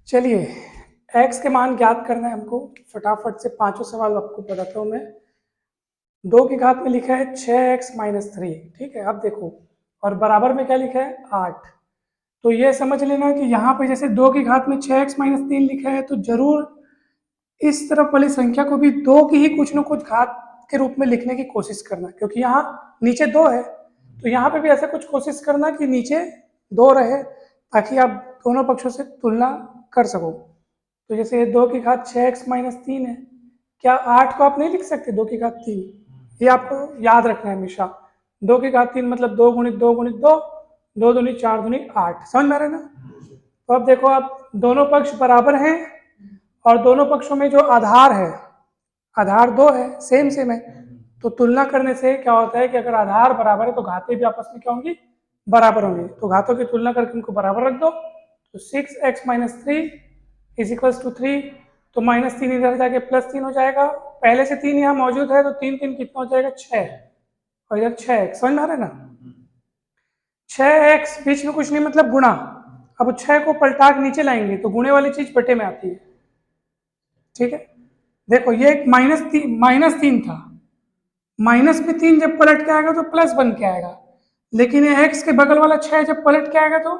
चलिए, x के मान ज्ञात करना है हमको। फटाफट से पांचों सवाल आपको बताता हूँ मैं। 2 की घात में लिखा है 6x-3, ठीक है। अब देखो, और बराबर में क्या लिखा है 8। तो ये समझ लेना कि यहाँ पे जैसे 2 की घात में 6x-3 लिखा है, तो जरूर इस तरफ वाली संख्या को भी 2 की ही कुछ न कुछ घात के रूप में लिखने की कोशिश करना, क्योंकि यहाँ नीचे 2 है। तो यहाँ पे भी ऐसा कुछ कोशिश करना कि नीचे 2 रहे, ताकि आप दोनों पक्षों से तुलना कर सको। तो जैसे 2 की घात 6x-3 है, क्या 8 को आप नहीं लिख सकते 2 की घात 3? ये आपको याद रखना है हमेशा। 2 की घात 3 मतलब 2 गुणित 2 गुणित 2, 2 दूनी 4 दूनी 8। समझ में आ रहा है ना? तो अब देखो, आप दोनों पक्ष बराबर हैं और दोनों पक्षों में जो आधार है, आधार 2 है, सेम सेम है। तो तुलना करने से क्या होता है कि अगर आधार बराबर है तो घातें भी आपस में क्या होंगी, बराबर होंगी। तो घातों की तुलना करके उनको बराबर रख दो। तो 6x-3 इज इक्वल्स टू 3। तो -3 इधर जाके +3 हो जाएगा। पहले से 3 यहाँ मौजूद है, तो 3 3 कितना हो जाएगा 6, और इधर 6x। समझ में आ रहा है ना? 6x बीच में कुछ नहीं, मतलब गुणा। अब 6 को पलटा के नीचे लाएंगे तो गुणे वाली चीज बटे में आती है, ठीक है। देखो, ये एक -3 था। माइनस में 3 जब पलट के आएगा तो प्लस बन के आएगा, लेकिन ये x के बगल वाला 6 जब पलट के आएगा तो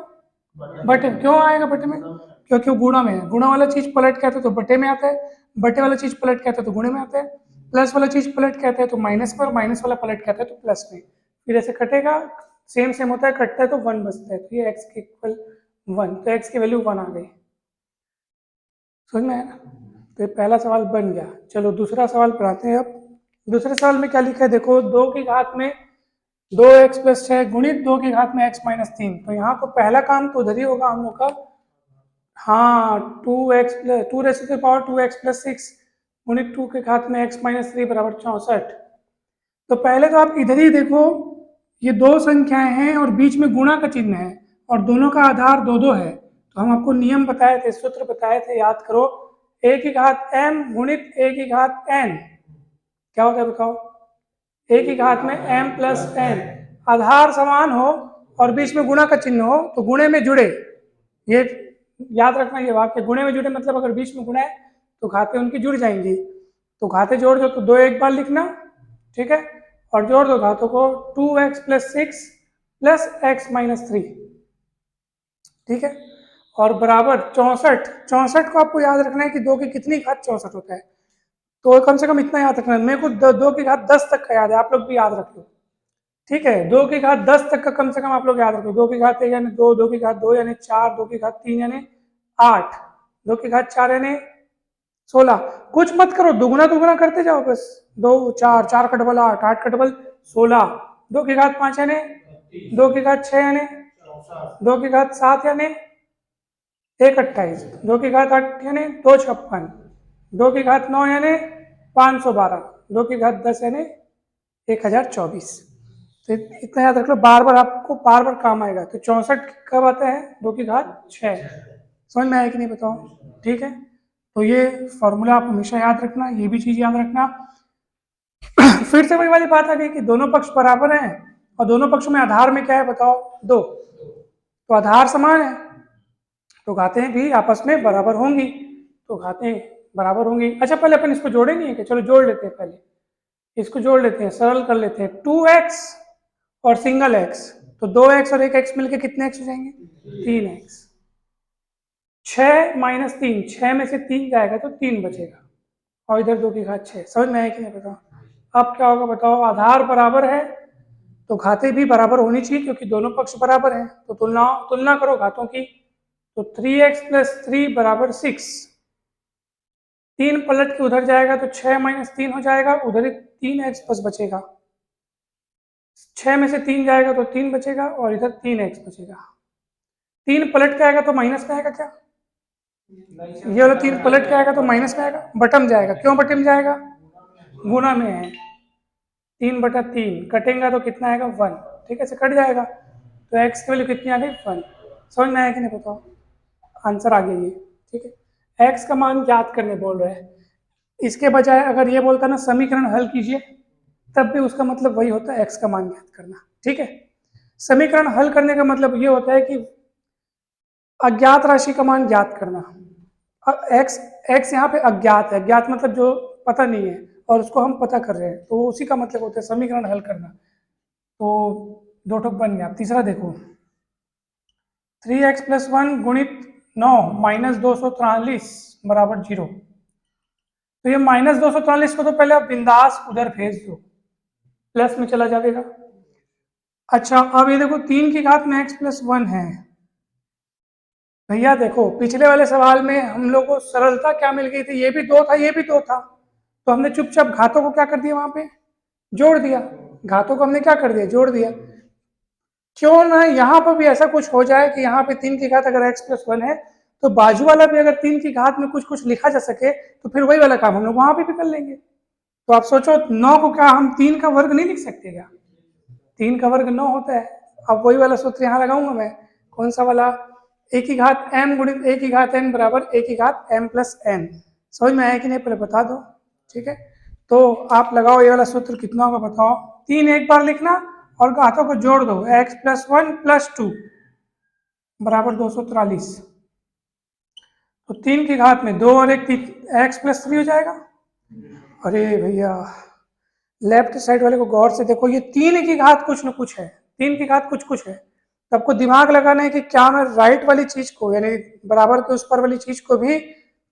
बटे। क्यों आएगा बटे में? क्योंकि वो गुणा में है। गुणा वाला चीज पलट के आता है तो बटे में आता है, बटे वाला चीज पलट के आता है तो गुणे में आता है, प्लस वाला चीज पलट के आता है तो माइनस में, और माइनस वाला पलट के आता है तो प्लस में। फिर ऐसे कटेगा, सेम सेम होता है, कटता है तो 1 बचता है। तो ये x के इक्वल 1, तो x की वैल्यू 1 आ गई। समझ में आया ना? तो ये पहला सवाल बन गया। चलो दूसरा सवाल पढ़ाते हैं अब। दूसरे सवाल में क्या लिखा है देखो, 2 की घात में 2x + 6 गुणित 2 की घात में x-3। तो यहाँ तो पहला काम तो उधर ही होगा हम लोग का। हाँ, 2x + 6 गुणित 2 की घात में x-3 बराबर 64। तो पहले तो आप इधर ही देखो, ये दो संख्याएं हैं और बीच में गुणा का चिन्ह है, और दोनों का आधार 2 2 है। तो हम आपको नियम बताए थे, सूत्र बताए थे, याद करो। a की घात m गुणित a की घात n क्या होता है बताओ? a की घात में m + n, आधार समान हो और बीच में गुणा का चिन्ह हो तो गुणे में जुड़े। ये याद रखना, ये वाक्य गुणे में जुड़े मतलब अगर बीच में गुणा है तो घातें उनकी जुड़ जाएंगी। तो घातें जोड़ दो तो 2 एक बार लिखना, ठीक है, और जोड़ दो घातों को 2x + 6 + x-3, ठीक है, और बराबर 64। 64 को आपको याद रखना है कि 2 की कितनी घात 64 होता है। तो कम से कम इतना याद रखना है। मेरे को 2 की घात 10 तक का याद है, आप लोग भी याद रख लो, ठीक है। 2 की घात 10 तक का कम से कम आप लोग याद रखो। 2 की घात 1 यानी 2, 2 की घात 2 यानी 4, 2 की घात 3 यानी 8, 2 की घात 4 यानी 16। कुछ मत करो, दुगुना दुगुना करते जाओ बस। 2 4, 4 का डबल 8, 8 का डबल 16, 2 की घात 5 यानी 2 की घात 6 यानी 2 की घात 7 यानी 1 28, 2 की घात 8 यानी 2 56, 2 की घात 9 यानी 512, 2 की घात 10 यानी 1024। तो इतना याद रख लो, बार बार आपको बार बार काम आएगा। तो 64 कब आता है? 2 की घात 6। समझ में आया कि नहीं बताओ? ठीक है, तो ये फॉर्मूला आप हमेशा याद रखना, ये भी चीज याद रखना। फिर से वही वाली बात आ गई कि दोनों पक्ष बराबर हैं और दोनों पक्षों में आधार में क्या है बताओ? 2। तो आधार समान है तो घातें भी आपस में बराबर होंगी। तो घातें बराबर होंगी। अच्छा, पहले अपन इसको जोड़े नहीं है कि? चलो जोड़ लेते हैं, पहले इसको जोड़ लेते हैं, सरल कर लेते हैं। 2x और सिंगल x, तो 2x और 1x मिलके कितने x हो जाएंगे? 3x। 6 - 3, 6 में से 3 जाएगा तो 3 बचेगा, और इधर 2 की घात 6। समझ में आया कि नहीं बताओ? अब क्या होगा बताओ? आधार बराबर है तो घातें भी बराबर होनी चाहिए, क्योंकि दोनों पक्ष बराबर हैं। तो तुलना करो घातों की। तो 3x + 3 बराबर 6। 3 पलट के उधर जाएगा तो 6 - 3 हो जाएगा, उधर ही 3x बस बचेगा। 6 में से 3 जाएगा तो 3 बचेगा, और इधर 3x बचेगा। 3 पलट के आएगा तो माइनस में आएगा क्या? ये वाला 3 पलट के आएगा तो माइनस में आएगा, बटम जाएगा। क्यों बटम जाएगा? गुणा में है। 3/3 कटेगा तो कितना आएगा? 1। ठीक है, से कट जाएगा तो x की वैल्यू कितनी आ गई? 1। समझ में आया कि नहीं बताओ? आंसर आ गया ये, ठीक है। x का मान ज्ञात करने बोल रहे हैं। इसके बजाय अगर ये बोलता ना समीकरण हल कीजिए, तब भी उसका मतलब वही होता है, x का मान ज्ञात करना, ठीक है। समीकरण हल करने का मतलब ये होता है कि अज्ञात राशि का मान ज्ञात करना। एक्स एक्स यहाँ पे अज्ञात है, अज्ञात मतलब जो पता नहीं है, और उसको हम पता कर रहे हैं, तो उसी का मतलब होता है समीकरण हल करना। तो दो ठोक बन गया। तीसरा देखो, 3x+1 गुणित 9 माइनस 243 बराबर 0। तो ये माइनस 243 को तो पहले आप बिंदास उधर भेज दो, प्लस में चला जाएगा। अच्छा, अब ये देखो 3 की घात में x+1 है। भैया देखो, पिछले वाले सवाल में हम लोग को सरलता क्या मिल गई थी, ये भी 2 था, ये भी 2 था, तो हमने चुपचाप घातों को क्या कर दिया, वहां पे जोड़ दिया। घातों को हमने क्या कर दिया, जोड़ दिया। क्यों ना यहाँ पर भी ऐसा कुछ हो जाए कि यहाँ पे 3 की घात अगर x+1 है, तो बाजू वाला भी अगर 3 की घात में कुछ कुछ लिखा जा सके, तो फिर वही वाला काम हम लोग वहां पे भी कर लेंगे। तो आप सोचो, 9 को क्या हम 3 का वर्ग नहीं लिख सकते क्या? 3 का वर्ग 9 होता है। अब वही वाला सूत्र यहाँ लगाऊंगा मैं, कौन सा वाला, ए की घात m गुणित ए की घात n बराबर ए की घात m+n। समझ में आया कि नहीं, पहले बता दो। ठीक है, तो आप लगाओ ये वाला सूत्र, कितना होगा बताओ। 3 एक बार लिखना और घातों को जोड़ दो, x+1+2 बराबर 243। तो 3 की घात में 2 और 1 x+3 हो जाएगा। अरे भैया, लेफ्ट साइड वाले को गौर से देखो, ये 3 की घात कुछ न कुछ है, 3 की घात कुछ कुछ है। तो आपको दिमाग लगाना है कि क्या मैं राइट वाली चीज को, यानी बराबर के उस पर वाली चीज को भी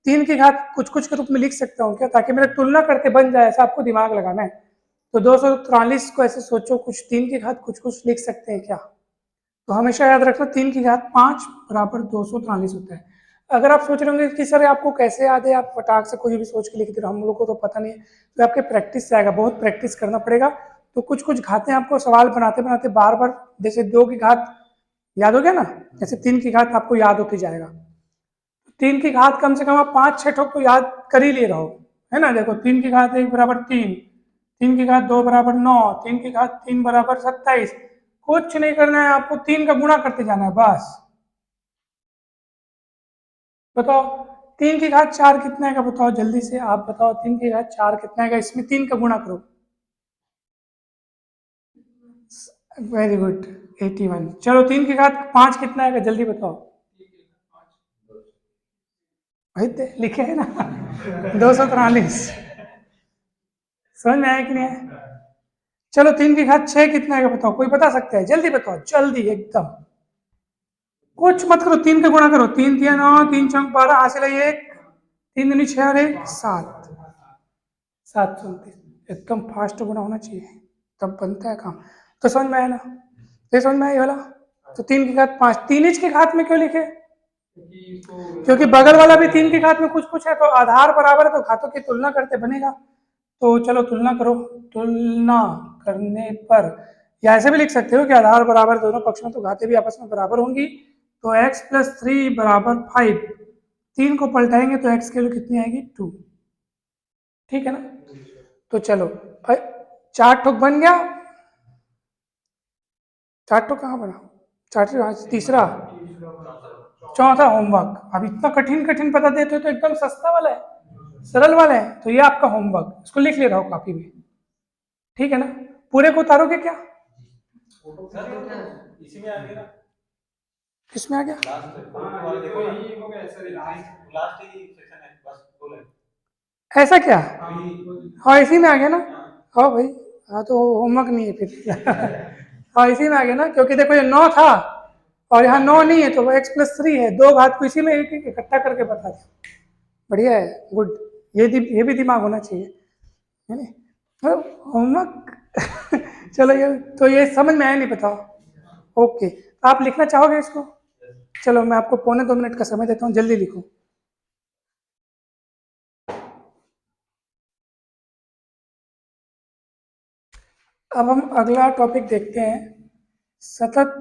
3 की घात कुछ कुछ के रूप में लिख सकता हूँ क्या, ताकि मेरा तुलना करके बन जाए, ऐसा आपको दिमाग लगाना है। तो 243 को ऐसे सोचो, कुछ 3 की घात कुछ कुछ लिख सकते हैं क्या। तो हमेशा याद रखना 3 की घात 5 बराबर 243 होता है। अगर आप सोच रहे होंगे कि सर आपको कैसे याद है, आप फटाक से कुछ भी सोच के लिख दे रहे हो, हम लोग को तो पता नहीं है, तो आपके प्रैक्टिस से आएगा, बहुत प्रैक्टिस करना पड़ेगा। तो कुछ कुछ घातें आपको सवाल बनाते बनाते बार बार, जैसे 2 की घात याद हो गया ना, जैसे 3 की घात आपको याद होती जाएगा। 3 की घात कम से कम आप 5-6 ठोक तो याद कर ही ले रहो, है ना। देखो 3 की घात 1 बराबर 3, 3 की घात 2 बराबर 9, 3 की घात 3 बराबर 27। कुछ नहीं करना है आपको, 3 का गुणा करते जाना है बस। बताओ 3 की घात 4 कितना है का, बताओ जल्दी से आप बताओ, 3 की घात 4 कितना है का, इसमें 3 का गुणा करो। Very good, 81। चलो 3 की घात 5 कितना है का, जल्दी बताओ। भाई लिखे है ना 243। समझ में आया कि नहीं है? चलो 3 की घात 6 कितना है बताओ, कोई बता सकता है, जल्दी बताओ, जल्दी एकदम, कुछ मत करो, 3 का गुणा करो, 3 3 9, 3 चौक 12, हासिल है 1, 3 दूनी 6 और 1 7, 729। एकदम फास्ट गुणा होना चाहिए, तब बनता है काम। तो समझ में आया ना, ये समझ में आया ये वाला। तो 3 की घात 5, 3 इंच की घात में क्यों लिखे, क्योंकि बगल वाला भी 3 की घात में कुछ कुछ है, तो आधार बराबर है तो घातों की तुलना करते बनेगा। तो चलो तुलना करो, तुलना करने पर, या ऐसे भी लिख सकते हो कि आधार बराबर दोनों पक्ष में, तो घातें भी आपस में बराबर होंगी। तो x+3 बराबर 5, 3 को पलटाएंगे तो x की वैल्यू कितनी आएगी 2। ठीक है ना। तो चलो 4 ठोक बन गया, 4 ठोक कहाँ बना, 4, तीसरा, चौथा होमवर्क। अब इतना कठिन कठिन पता देते हो तो एकदम सस्ता वाला है, सरल वाला है, तो ये आपका होमवर्क, इसको लिख ले रहा हो कॉपी में। ठीक है ना, पूरे को उतारोगे क्या, इसी में आ गया ना, किसमें आ गया, ऐसा क्या, हाँ इसी में आ गया ना। हाँ भाई, हाँ तो होमवर्क नहीं है फिर हाँ इसी में आ गया ना, क्योंकि देखो ये 9 था और यहाँ 9 नहीं है, तो वो x+3 है, 2 घात को इसी में एक एक इकट्ठा करके बता दिया। बढ़िया है, गुड। ये भी दिमाग होना चाहिए, है नहीं, होमवर्क चलो ये तो ये समझ में आया नहीं, बताओ। ओके, आप लिखना चाहोगे इसको, चलो मैं आपको 1.25 मिनट का समय देता हूँ, जल्दी लिखो। अब हम अगला टॉपिक देखते हैं, सतत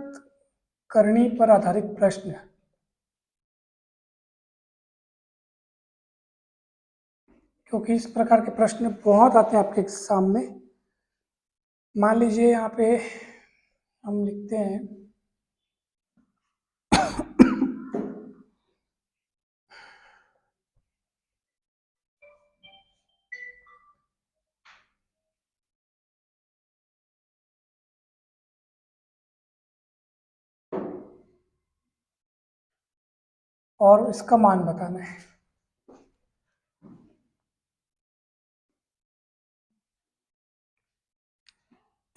करनी पर आधारित प्रश्न। क्योंकि इस प्रकार के प्रश्न बहुत आते हैं आपके एग्जाम में। मान लीजिए यहाँ पे हम लिखते हैं और इसका मान बताना है।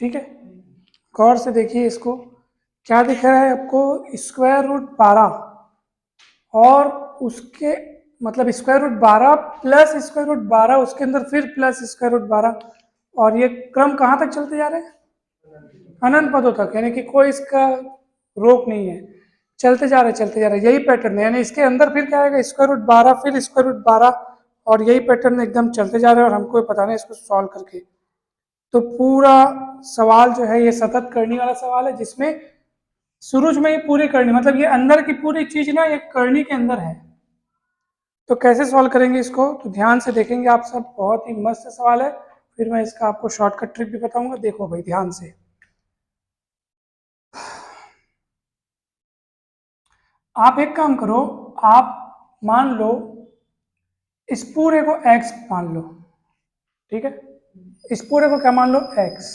ठीक है, गौर से देखिए इसको, क्या दिख रहा है आपको, स्क्वायर रूट 12 और उसके मतलब square root 12 plus square root 12 उसके अंदर फिर प्लस स्क्वायर रूट 12, और ये क्रम कहाँ तक चलते जा रहे हैं, अनंत पदों तक, यानी कि कोई इसका रोक नहीं है, चलते जा रहे चलते जा रहे, यही पैटर्न है। यानी इसके अंदर फिर क्या आएगा, स्क्वायर रूट 12 फिर स्क्वायर रूट 12, और यही पैटर्न एकदम चलते जा रहे हैं और हमको पता नहीं इसको सॉल्व करके। तो पूरा सवाल जो है ये सतत करनी वाला सवाल है, जिसमें शुरू में ही पूरी करनी, मतलब ये अंदर की पूरी चीज ना ये करनी के अंदर है। तो कैसे सॉल्व करेंगे इसको, तो ध्यान से देखेंगे आप सब, बहुत ही मस्त सवाल है। फिर मैं इसका आपको शॉर्टकट ट्रिक भी बताऊंगा, देखो भाई ध्यान से। आप एक काम करो, आप मान लो इस पूरे को x मान लो, ठीक है, इस पूरे को क्या मान लो, x।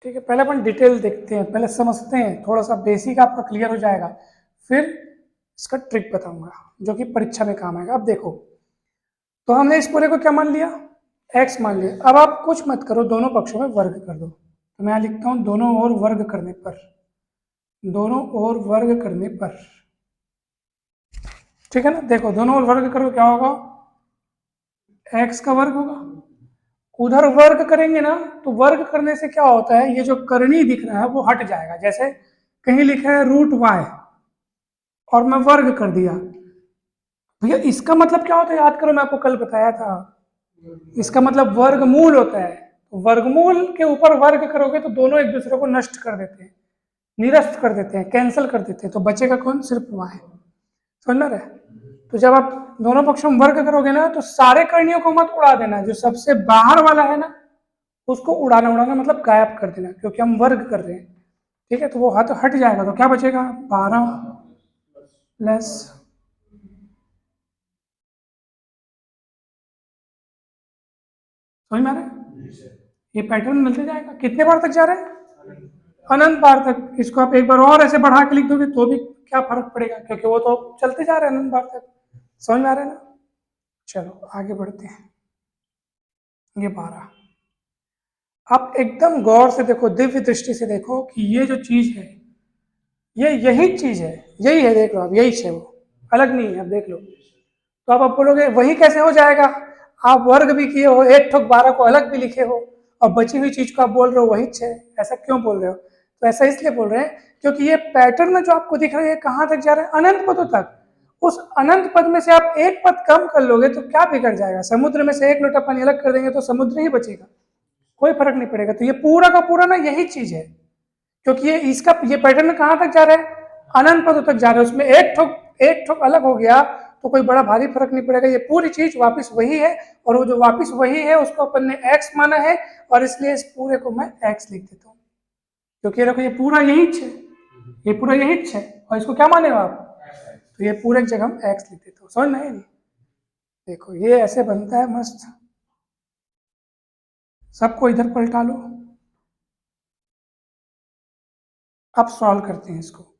ठीक है, पहले अपन डिटेल देखते हैं, पहले समझते हैं, थोड़ा सा बेसिक आपका क्लियर हो जाएगा, फिर इसका ट्रिक बताऊंगा जो कि परीक्षा में काम आएगा। अब देखो, तो हमने इस पूरे को क्या मान लिया, x मान लिया। अब आप कुछ मत करो, दोनों पक्षों में वर्ग कर दो। तो मैं यहाँ लिखता हूं, दोनों ओर वर्ग करने पर, दोनों ओर वर्ग करने पर, ठीक है ना। देखो दोनों ओर वर्ग करो, क्या होगा, x का वर्ग होगा। उधर वर्ग करेंगे ना, तो वर्ग करने से क्या होता है, ये जो करनी दिख रहा है वो हट जाएगा। जैसे कहीं लिखा है रूट y और मैं वर्ग कर दिया, भैया इसका मतलब क्या होता है, याद करो मैं आपको कल बताया था, इसका मतलब वर्गमूल होता है। तो वर्गमूल के ऊपर वर्ग करोगे तो दोनों एक दूसरे को नष्ट कर देते हैं, निरस्त कर देते हैं, कैंसिल कर देते हैं, तो बचेगा कौन, सिर्फ y। समझ में रहा है। तो जब आप दोनों पक्षों में वर्ग करोगे ना, तो सारे करणियों को मत उड़ा देना, जो सबसे बाहर वाला है ना उसको उड़ाना, उड़ाना मतलब गायब कर देना, क्योंकि हम वर्ग कर रहे हैं। ठीक है, तो वो हट हट जाएगा, तो क्या बचेगा, 12 प्लस, समझ में आ रहा है, ये पैटर्न मिलते जाएगा। कितने बार तक जा रहे हैं, अनंत बार तक। इसको आप एक बार और ऐसे बढ़ा के लिख दोगे तो भी क्या फर्क पड़ेगा, क्योंकि वो तो चलते जा रहे हैं अनंत बार तक। समझ में आ रहा है ना। चलो आगे बढ़ते हैं, ये 12। आप एकदम गौर से देखो, दिव्य दृष्टि से देखो कि ये जो चीज है ये यही चीज है, यही है, देख लो आप, यही है, वो अलग नहीं है। अब देख लो, तो आप बोलोगे वही कैसे हो जाएगा, आप वर्ग भी किए हो, एक ठोक 12 को अलग भी लिखे हो, और बची हुई चीज को आप बोल रहे हो वही है, ऐसा क्यों बोल रहे हो। तो ऐसा इसलिए बोल रहे हैं क्योंकि ये पैटर्न जो आपको दिख रहा है कहाँ तक जा रहा है, अनंत पदों तक। उस अनंत पद में से आप एक पद कम कर लोगे तो क्या बिगड़ जाएगा, समुद्र में से एक लोटा पानी अलग कर देंगे तो समुद्र ही बचेगा, कोई फर्क नहीं पड़ेगा। तो ये पूरा का पूरा ना यही चीज है, क्योंकि ये इसका ये पैटर्न कहाँ तक जा रहा है, अनंत पदों तक जा रहा है। उसमें एक ठोक अलग हो गया तो कोई बड़ा भारी फर्क नहीं पड़ेगा, ये पूरी चीज वापस वही है, और वो जो वापस वही है उसको अपन ने x माना है, और इसलिए इस पूरे को मैं x लिख देता हूँ, क्योंकि देखो ये पूरा यही है, ये पूरा यही है, और इसको क्या माने हो आप, तो ये पूरे जगह हम x लिख देता हूँ। समझ में नहीं, देखो ये ऐसे बनता है मस्त। सबको इधर पलटा लो, अब सॉल्व करते हैं इसको।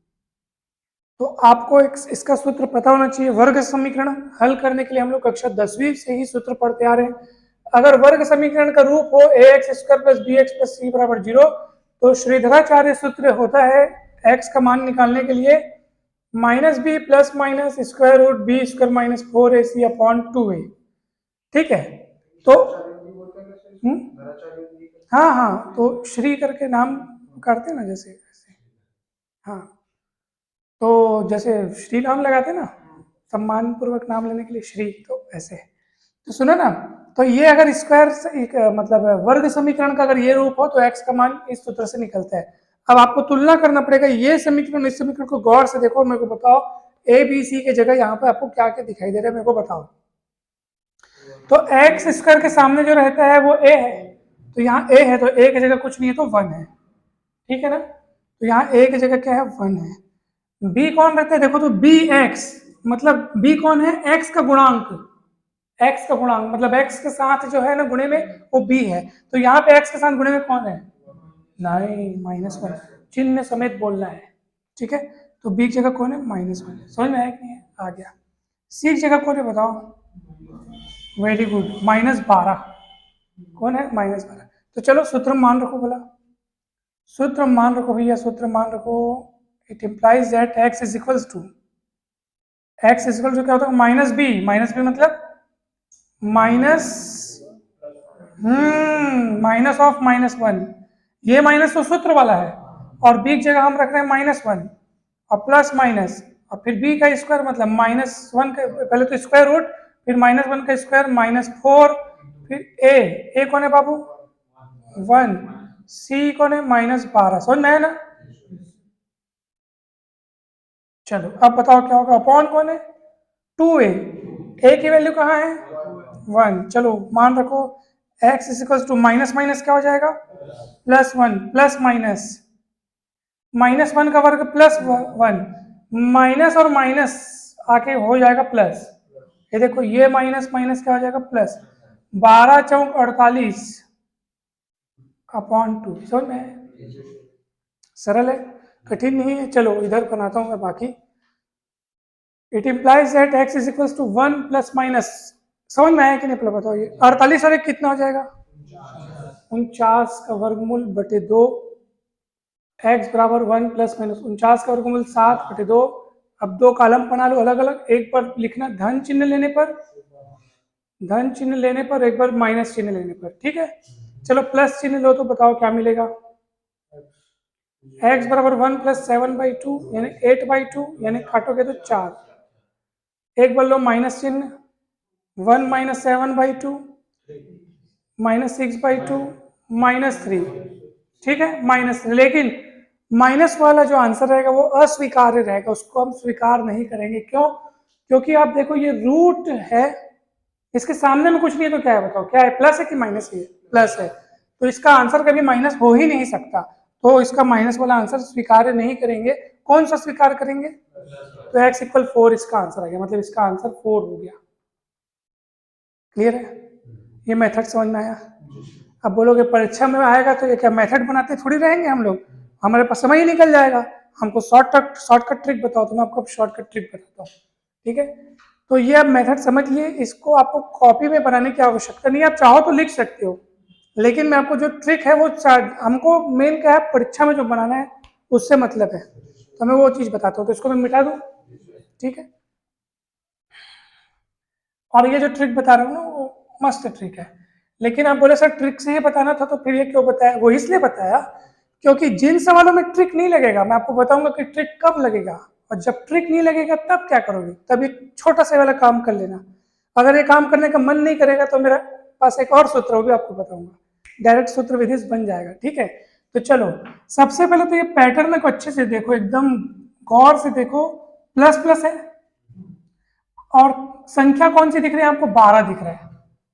तो आपको एक इसका सूत्र पता होना चाहिए। वर्ग समीकरण हल करने के लिए हम लोग कक्षा 10वीं से ही सूत्र पढ़ते आ रहे हैं। अगर वर्ग समीकरण का रूप हो ax² plus bx plus c बराबर 0, तो श्रीधराचार्य सूत्र होता है x का मान निकालने के लिए -b plus minus square root b square minus 4ac upon 2a। ठीक है, तो हाँ हाँ, तो श्री करके नाम करते ना, जैसे हाँ, तो जैसे श्री नाम लगाते ना, सम्मान पूर्वक नाम लेने के लिए श्री, तो ऐसे। तो सुनो ना, तो ये अगर स्क्वायर एक मतलब वर्ग समीकरण का अगर ये रूप हो तो x का मान इस सूत्र से निकलता है। अब आपको तुलना करना पड़ेगा, ये समीकरण इस समीकरण को गौर से देखो, मेरे को बताओ ए बी सी के जगह यहाँ पे आपको क्या क्या दिखाई दे रहा है, मेरे को बताओ। तो एक्स स्क्वायर के सामने जो रहता है वो ए है, तो यहाँ ए है, तो ए की जगह कुछ नहीं है तो 1 है, ठीक है ना। तो यहाँ ए की जगह क्या है, 1 है। बी कौन रहता है, देखो तो बी एक्स, मतलब बी कौन है, एक्स का गुणांक, एक्स का गुणांक मतलब एक्स के साथ जो है ना गुणे में वो बी है। तो यहाँ पे एक्स के साथ गुणे में कौन है, नहीं -1, चिन्ह समेत बोलना है, ठीक है। तो बी की जगह कौन है? -1। समझ में आया कि नहीं? आ गया। सी की जगह कौन है बताओ? Very good, -12। कौन है? -12। तो चलो सूत्र मान रखो बोला, सूत्र मान रखो भैया, सूत्र मान रखो। It implies that x is equals to, x is equal to क्या होता है? -b। -b मतलब माइनस, माइनस ऑफ -1। ये माइनस तो सूत्र वाला है, और b की जगह हम रख रहे हैं -1 और प्लस माइनस, और फिर b का स्क्वायर मतलब -1 का पहले तो स्क्वायर रूट, फिर -1 का स्क्वायर -4, फिर a कौन है बाबू? 1, c कौन है? -12। समझ में आया ना? चलो अब बताओ क्या होगा? अपॉन कौन है? 2a। a की वैल्यू कहाँ है? 1। चलो मान रखो x is equal to minus minus क्या हो जाएगा? +1 प्लस माइनस, -1 का वर्ग +1, माइनस और माइनस आके हो जाएगा प्लस। ये देखो ये माइनस माइनस क्या हो जाएगा? प्लस। 12 चौक 48 अपॉन 2। समझ में आया? सरल है, कठिन नहीं है। चलो इधर बनाता हूँ मैं बाकी। It implies that x is equal to 1 plus minus. समझ में आया कि नहीं? पहले बताओ, ये 48 और एक कितना हो जाएगा? 49 का वर्गमूल बटे 2, x बराबर 1 प्लस माइनस 49 का वर्गमूल 7 बटे 2। अब दो कॉलम बना लो अलग अलग, एक पर लिखना धन चिन्ह लेने पर, धन चिन्ह लेने पर, एक बार माइनस चिन्ह लेने पर। ठीक है, चलो प्लस चिन्ह लो तो बताओ क्या मिलेगा? x बराबर 1 प्लस 7/2 यानी 8/2, यानी काटोगे तो 4। एक बार लो माइनस चिन्ह, 1 माइनस 7/2 -6/2 -3। ठीक है, -3। लेकिन माइनस वाला जो आंसर रहेगा वो अस्वीकार्य रहेगा, उसको हम स्वीकार नहीं करेंगे। क्यों? क्योंकि आप देखो ये रूट है, इसके सामने में कुछ नहीं है तो क्या है बताओ? क्या है? प्लस है कि माइनस है? प्लस है, तो इसका आंसर कभी माइनस हो ही नहीं सकता। तो इसका माइनस वाला आंसर स्वीकार नहीं करेंगे। कौन सा स्वीकार करेंगे? तो x इक्वल 4 इसका आंसर आ गया, मतलब इसका आंसर 4 हो गया। क्लियर है? ये मेथड समझ में आया? अब बोलोगे परीक्षा में आएगा तो ये क्या मेथड बनाते थोड़ी रहेंगे हम लोग, हमारे पास समय ही निकल जाएगा। हमको शॉर्टकट ट्रिक बताओ, तो मैं आपको शॉर्टकट ट्रिक बताता हूँ। ठीक है, तो ये आप मेथड समझिए, इसको आपको कॉपी में बनाने की आवश्यकता नहीं है। आप चाहो तो लिख सकते हो, लेकिन मैं आपको जो ट्रिक है वो हमको मेन क्या है, परीक्षा में जो बनाना है उससे मतलब है, तो मैं वो चीज बताता हूँ। तो इसको मैं मिटा दूँ, ठीक है। और ये जो ट्रिक बता रहा हूँ ना वो मस्त ट्रिक है। लेकिन आप बोले सर ट्रिक से ही बताना था, तो फिर ये क्यों बताया? वो इसलिए बताया क्योंकि जिन सवालों में ट्रिक नहीं लगेगा मैं आपको बताऊंगा कि ट्रिक कब लगेगा, और जब ट्रिक नहीं लगेगा तब क्या करोगे? तब एक छोटा सा वाला काम कर लेना। अगर ये काम करने का मन नहीं करेगा तो मेरा पास एक और सूत्र, वो भी आपको बताऊंगा, डायरेक्ट सूत्र विधि से बन जाएगा। ठीक है, तो चलो सबसे पहले तो ये पैटर्न को अच्छे से देखो, एकदम गौर से देखो। प्लस प्लस है और संख्या कौन सी दिख रही है आपको? 12 दिख रहा है।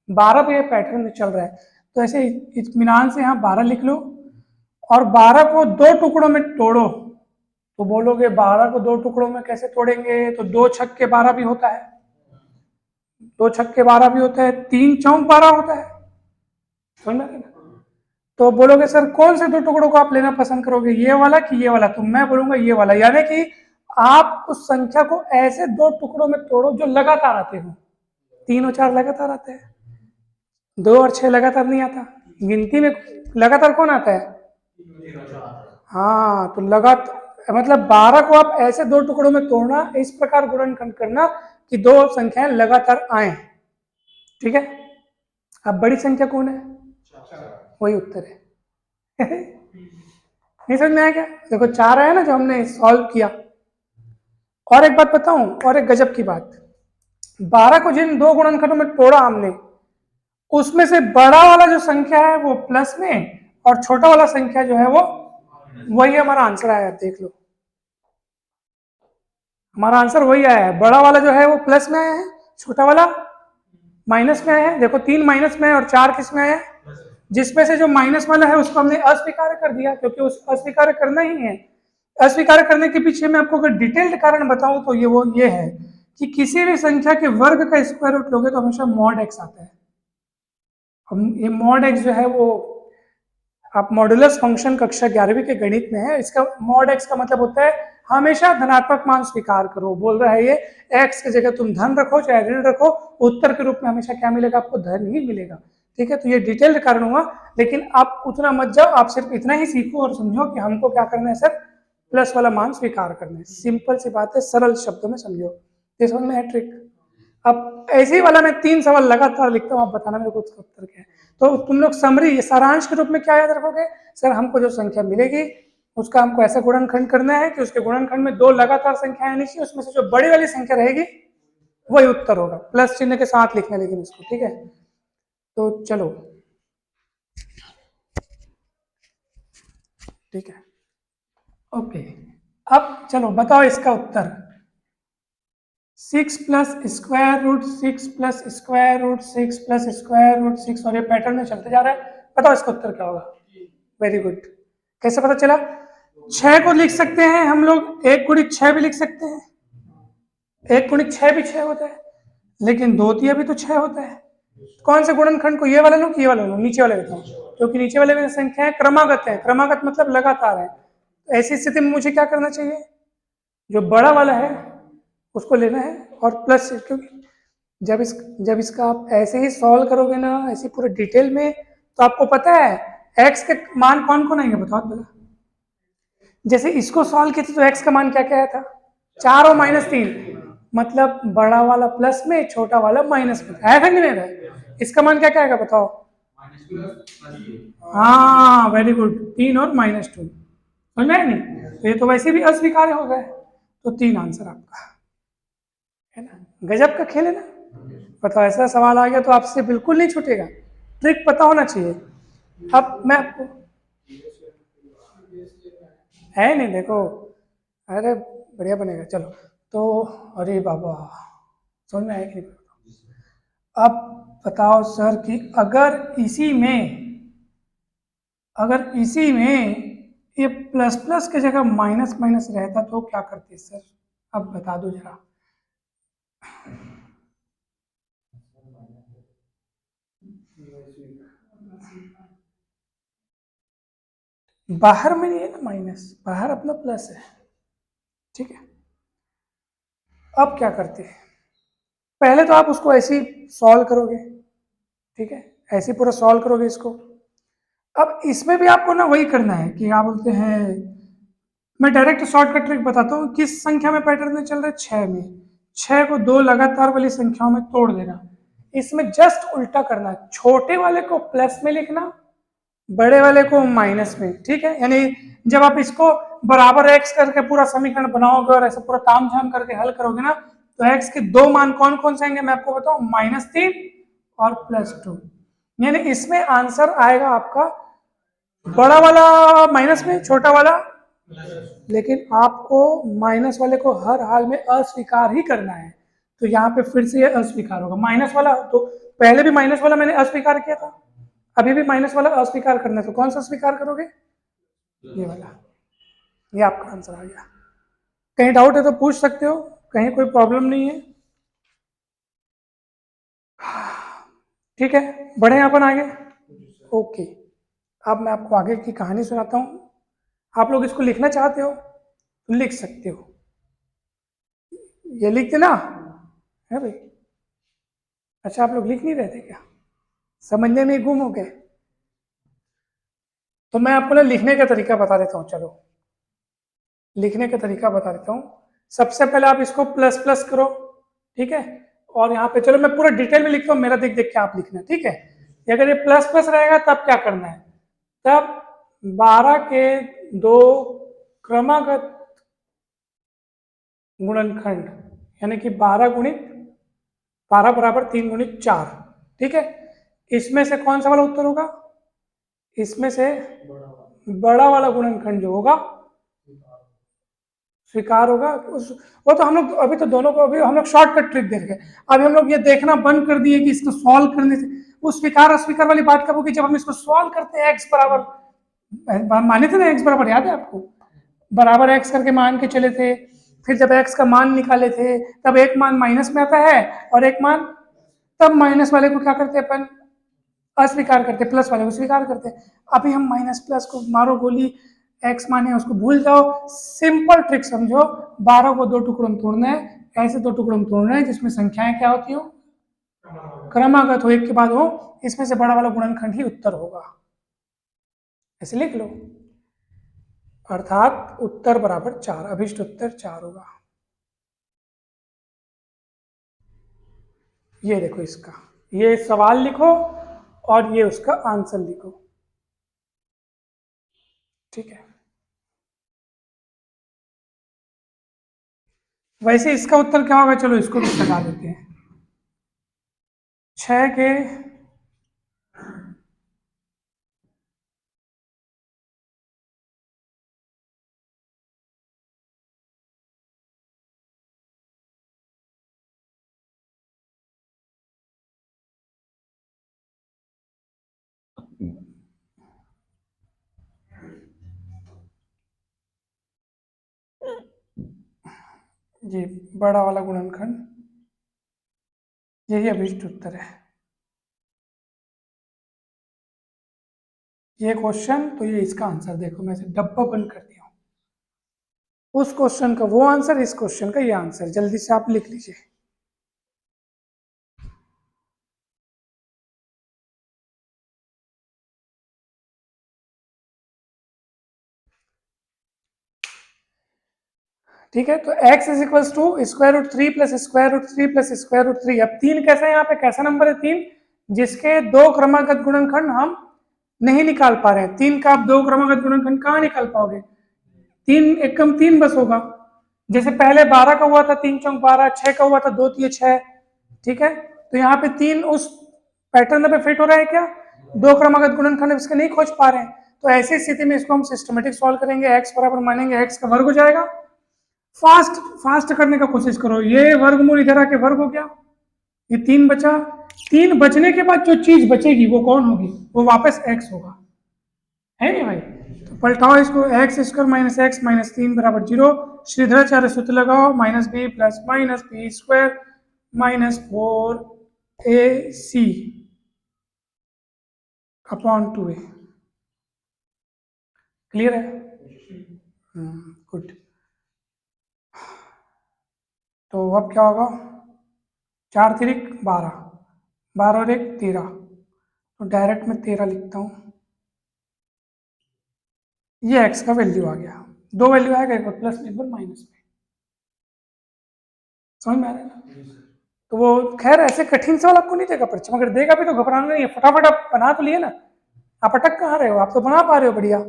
12 पे ये पैटर्न चल रहा है, तो ऐसे इत्मीनान से यहाँ 12 लिख लो, और 12 को दो टुकड़ों में तोड़ो। तो बोलोगे 12 को दो टुकड़ों में कैसे तोड़ेंगे? तो 2 छक्के 12 भी होता है, 2 छक्के 12 भी होता है, 3 चौक 12 होता है। समझ में आ गया? तो बोलोगे सर कौन से दो टुकड़ों को आप लेना पसंद करोगे, ये वाला कि ये वाला? तो मैं बोलूंगा ये वाला, यानी कि आप उस संख्या को ऐसे दो टुकड़ों में तोड़ो जो लगातार आते हो। 3 और 4 लगातार आते हैं, 2 और 6 लगातार नहीं आता। गिनती में लगातार कौन आता है? हाँ, तो लगातार मतलब 12 को आप ऐसे दो टुकड़ों में तोड़ना, इस प्रकार गुणनखंड करना कि दो संख्याएं लगातार आए। ठीक है, अब बड़ी संख्या कौन है? वही उत्तर है। नहीं समझ में आया क्या? देखो 4 आया ना जो हमने सॉल्व किया। और एक बात बताऊं, और एक गजब की बात, 12 को जिन दो गुणनखंडों में तोड़ा हमने, उसमें से बड़ा वाला जो संख्या है वो प्लस में, और छोटा वाला संख्या जो है वो, वही हमारा आंसर आया है। देख लो, हमारा आंसर वही आया है। बड़ा वाला जो है वो प्लस में आया है, छोटा वाला माइनस में आया है। देखो 3 माइनस में है और 4 किस में आया है? जिसमें से जो माइनस वाला है उसको हमने अस्वीकार कर दिया, क्योंकि उस अस्वीकार करना ही है। अस्वीकार करने के पीछे मैं आपको अगर डिटेल्ड कारण बताऊं तो ये है कि किसी भी संख्या के वर्ग का स्क्वायर रूट लोगे तो हमेशा मॉड एक्स आता है। हम ये मॉड एक्स जो है वो आप मॉडुलस फंक्शन कक्षा 11वीं के गणित में है, इसका मॉड एक्स का मतलब होता है हमेशा धनात्मक मान स्वीकार करो। बोल रहा है ये x की जगह तुम धन रखो चाहे ऋण रखो, उत्तर के रूप में हमेशा क्या मिलेगा आपको, धन ही मिलेगा। ठीक है, तो ये डिटेल्ड कारण हुआ, लेकिन आप उतना मत जाओ, आप सिर्फ इतना ही सीखो और समझो कि हमको क्या करना है सर, प्लस वाला मान स्वीकार करना है। सिंपल सी बात है, सरल शब्दों में समझो, ये समझ में है ट्रिक। अब ऐसे ही वाला मैं 3 सवाल लगातार लिखता हूँ, आप बताना मेरे को उसका उत्तर क्या है। तो तुम लोग समरी सारांश के रूप में क्या याद रखोगे, सर हमको जो संख्या मिलेगी उसका हमको ऐसा गुणनखंड करना है कि उसके गुणनखंड में 2 लगातार संख्याएं आनी चाहिए, उसमें से जो बड़ी वाली संख्या रहेगी वही उत्तर होगा, प्लस चिन्ह के साथ लिखना लेकिन इसको। ठीक है, तो चलो ठीक है, ओके। अब चलो बताओ इसका उत्तर, 6 plus square root 6 plus square root 6 plus square root 6, और ये पैटर्न में चलते जा रहा है। बताओ इसका उत्तर क्या होगा। Very good. कैसे पता चला? 6 को लिख सकते हैं हम लोग 1 गुणित 6 भी लिख सकते हैं, 1 गुणित 6 भी 6 होता है, लेकिन 2 तिया भी तो 6 होता है। कौन से गुणनखंड को, ये वाला लो कि ये वाला लो, नीचे वाले बताओ, क्योंकि नीचे वाले में संख्याएं क्रमागत है, क्रमागत मतलब लगातार है। तो ऐसी स्थिति में मुझे क्या करना चाहिए, जो बड़ा वाला है उसको लेना है और प्लस, क्योंकि जब इसका आप ऐसे ही सॉल्व करोगे ना, ऐसे पूरे डिटेल में, तो आपको पता है x के मान कौन कौन आएंगे, बताओ पहले। जैसे इसको सॉल्व किया तो x का मान क्या क्या आया था, 4 और -3, मतलब बड़ा वाला प्लस में छोटा वाला माइनस में, आया था कि नहीं आया? इसका मान क्या क्या आएगा बताओ। हाँ वेरी गुड, 3 और -2, समझ में आया नहीं? तो ये तो वैसे भी अस्वीकार्य हो गए, तो 3 आंसर आपका है ना। गजब का खेल है ना। बताओ ऐसा सवाल आ गया तो आपसे बिल्कुल नहीं छूटेगा, ट्रिक पता होना चाहिए। अब मैं आपको है नहीं, देखो अरे बढ़िया बनेगा, चलो तो, अरे बाबा समझ में आया कि नहीं? अब बताओ सर कि अगर इसी में ये प्लस प्लस की जगह माइनस माइनस रहता तो क्या करते सर, अब बता दो जरा। बाहर में नहीं है ना माइनस, बाहर अपना प्लस है। ठीक है, अब क्या करते हैं, पहले तो आप उसको ऐसे ही सॉल्व करोगे, ठीक है, ऐसे पूरा सॉल्व करोगे इसको। अब इसमें भी आपको ना वही करना है कि क्या बोलते हैं, मैं डायरेक्ट शॉर्टकट ट्रिक बताता हूँ। किस संख्या में पैटर्न में चल रहा है, 6 में, 6 को 2 लगातार वाली संख्याओं में तोड़ देना। इसमें जस्ट उल्टा करना है, छोटे वाले को प्लस में लिखना, बड़े वाले को माइनस में। ठीक है, यानी जब आप इसको बराबर x करके पूरा समीकरण बनाओगे और ऐसे पूरा ताम झाम करके हल करोगे ना, तो x के 2 मान कौन कौन से आएंगे मैं आपको बताऊं, -3 और +2। यानी इसमें आंसर आएगा आपका बड़ा वाला माइनस में, छोटा वाला, लेकिन आपको माइनस वाले को हर हाल में अस्वीकार ही करना है। तो यहाँ पे फिर से ये अस्वीकार होगा, माइनस वाला, तो पहले भी माइनस वाला मैंने अस्वीकार किया था, अभी भी माइनस वाला अस्वीकार करना है, तो कौन सा स्वीकार करोगे, ये वाला। ये आपका आंसर आ गया। कहीं डाउट है तो पूछ सकते हो, कहीं कोई प्रॉब्लम नहीं है। ठीक है, बढ़े अपन आगे। ओके, अब मैं आपको आगे की कहानी सुनाता हूँ। आप लोग इसको लिखना चाहते हो तो लिख सकते हो, ये लिखते ना है भाई। अच्छा, आप लोग लिख नहीं रहे थे क्या, समझने में गुम हो गए? तो मैं आपको ना लिखने का तरीका बता देता हूँ, चलो लिखने का तरीका बता देता हूँ। सबसे पहले आप इसको प्लस प्लस करो, ठीक है, और यहाँ पे चलो मैं पूरा डिटेल में लिखता हूँ, मेरा देख देख के आप लिखना, ठीक है। अगर ये प्लस प्लस रहेगा तब क्या करना है, तब 12 के 2 क्रमागत गुणनखंड, यानी कि 12 गुणित 12 बराबर 3 गुणित 4, ठीक है। इसमें से कौन सा वाला उत्तर होगा, इसमें से बड़ा वाला गुणनखंड जो होगा स्वीकार होगा। वो तो हम लोग अभी तो दोनों को, अभी हम लोग शॉर्टकट ट्रिक देख रहे हैं, अभी हम लोग ये देखना बंद कर दिए कि इसको सॉल्व करने से वो स्वीकार अस्वीकार वाली बात कब होगी, जब हम इसको सॉल्व करते हैं x बराबर, माने थे ना x बराबर, याद है आपको, बराबर x करके मान के चले थे, फिर जब x का मान निकाले थे तब एक मान माइनस में आता है और एक मान, तब माइनस वाले को क्या करते हैं अपन, अस्वीकार करते, प्लस वाले को स्वीकार करते। अभी हम माइनस प्लस को मारो गोली, x माने उसको भूल जाओ, सिंपल ट्रिक समझो, 12 को 2 टुकड़ों में तोड़ना है, ऐसे 2 टुकड़ों में तोड़ना है जिसमें संख्याएं क्या होती हो, क्रमागत हो, एक के बाद हो, इसमें से बड़ा वाला गुणनखंड ही उत्तर होगा, ऐसे लिख लो, अर्थात उत्तर बराबर 4, अभिष्ट उत्तर 4 होगा। ये देखो इसका, ये सवाल लिखो और ये उसका आंसर लिखो, ठीक है। वैसे इसका उत्तर क्या होगा, चलो इसको भी लगा देते हैं, 6 के जी बड़ा वाला गुणनखंड, यही अभिष्ट उत्तर है। ये क्वेश्चन तो ये इसका आंसर, देखो मैं डब्बा बंद कर दिया हूं, उस क्वेश्चन का वो आंसर, इस क्वेश्चन का ये आंसर, जल्दी से आप लिख लीजिए। ठीक है, तो x is equals to square root 3 plus square root 3 plus square root 3। अब 3 कैसा है, यहाँ पे कैसा नंबर है 3, जिसके दो क्रमागत गुणनखंड हम नहीं निकाल पा रहे हैं। 3 का आप दो क्रमागत गुणनखंड कहाँ निकाल पाओगे, 3 एकम 3 बस होगा, जैसे पहले 12 का हुआ था 3 चौक 12, 6 का हुआ था 2 3 6, ठीक है। तो यहाँ पे 3 उस पैटर्न पे फिट हो रहा है क्या, दो क्रमागत गुणनखंड इसके नहीं खोज पा रहे हैं, तो ऐसी स्थिति में इसको हम सिस्टमेटिक सॉल्व करेंगे, x बराबर मानेंगे x का वर्ग हो जाएगा। फास्ट फास्ट करने का कोशिश करो, ये वर्गमूल इधर आके वर्ग हो गया, ये 3 बचा, 3 बचने के बाद जो चीज बचेगी वो कौन होगी, वो वापस x होगा, है नहीं भाई। तो पलटाओ इसको, x square minus x minus 3 बराबर 0, श्रीधराचार्य सूत्र लगाओ, minus b plus minus b square minus 4ac upon 2a। Clear है, गुड। तो अब क्या होगा, 4 तिरिक 12, 12 और 1 13, तो डायरेक्ट में 13 लिखता हूँ, ये x का वैल्यू आ गया, दो वैल्यू आएगा, एक बार प्लस में एक बार माइनस में, समझ में आ रहा है ना। तो वो खैर ऐसे कठिन सवाल आपको नहीं देगा परीक्षा, मगर देगा भी तो घबराना नहीं है, फटाफट आप बना तो लिए ना, आप अटक कहाँ रहे हो, आप तो बना पा रहे हो बढ़िया,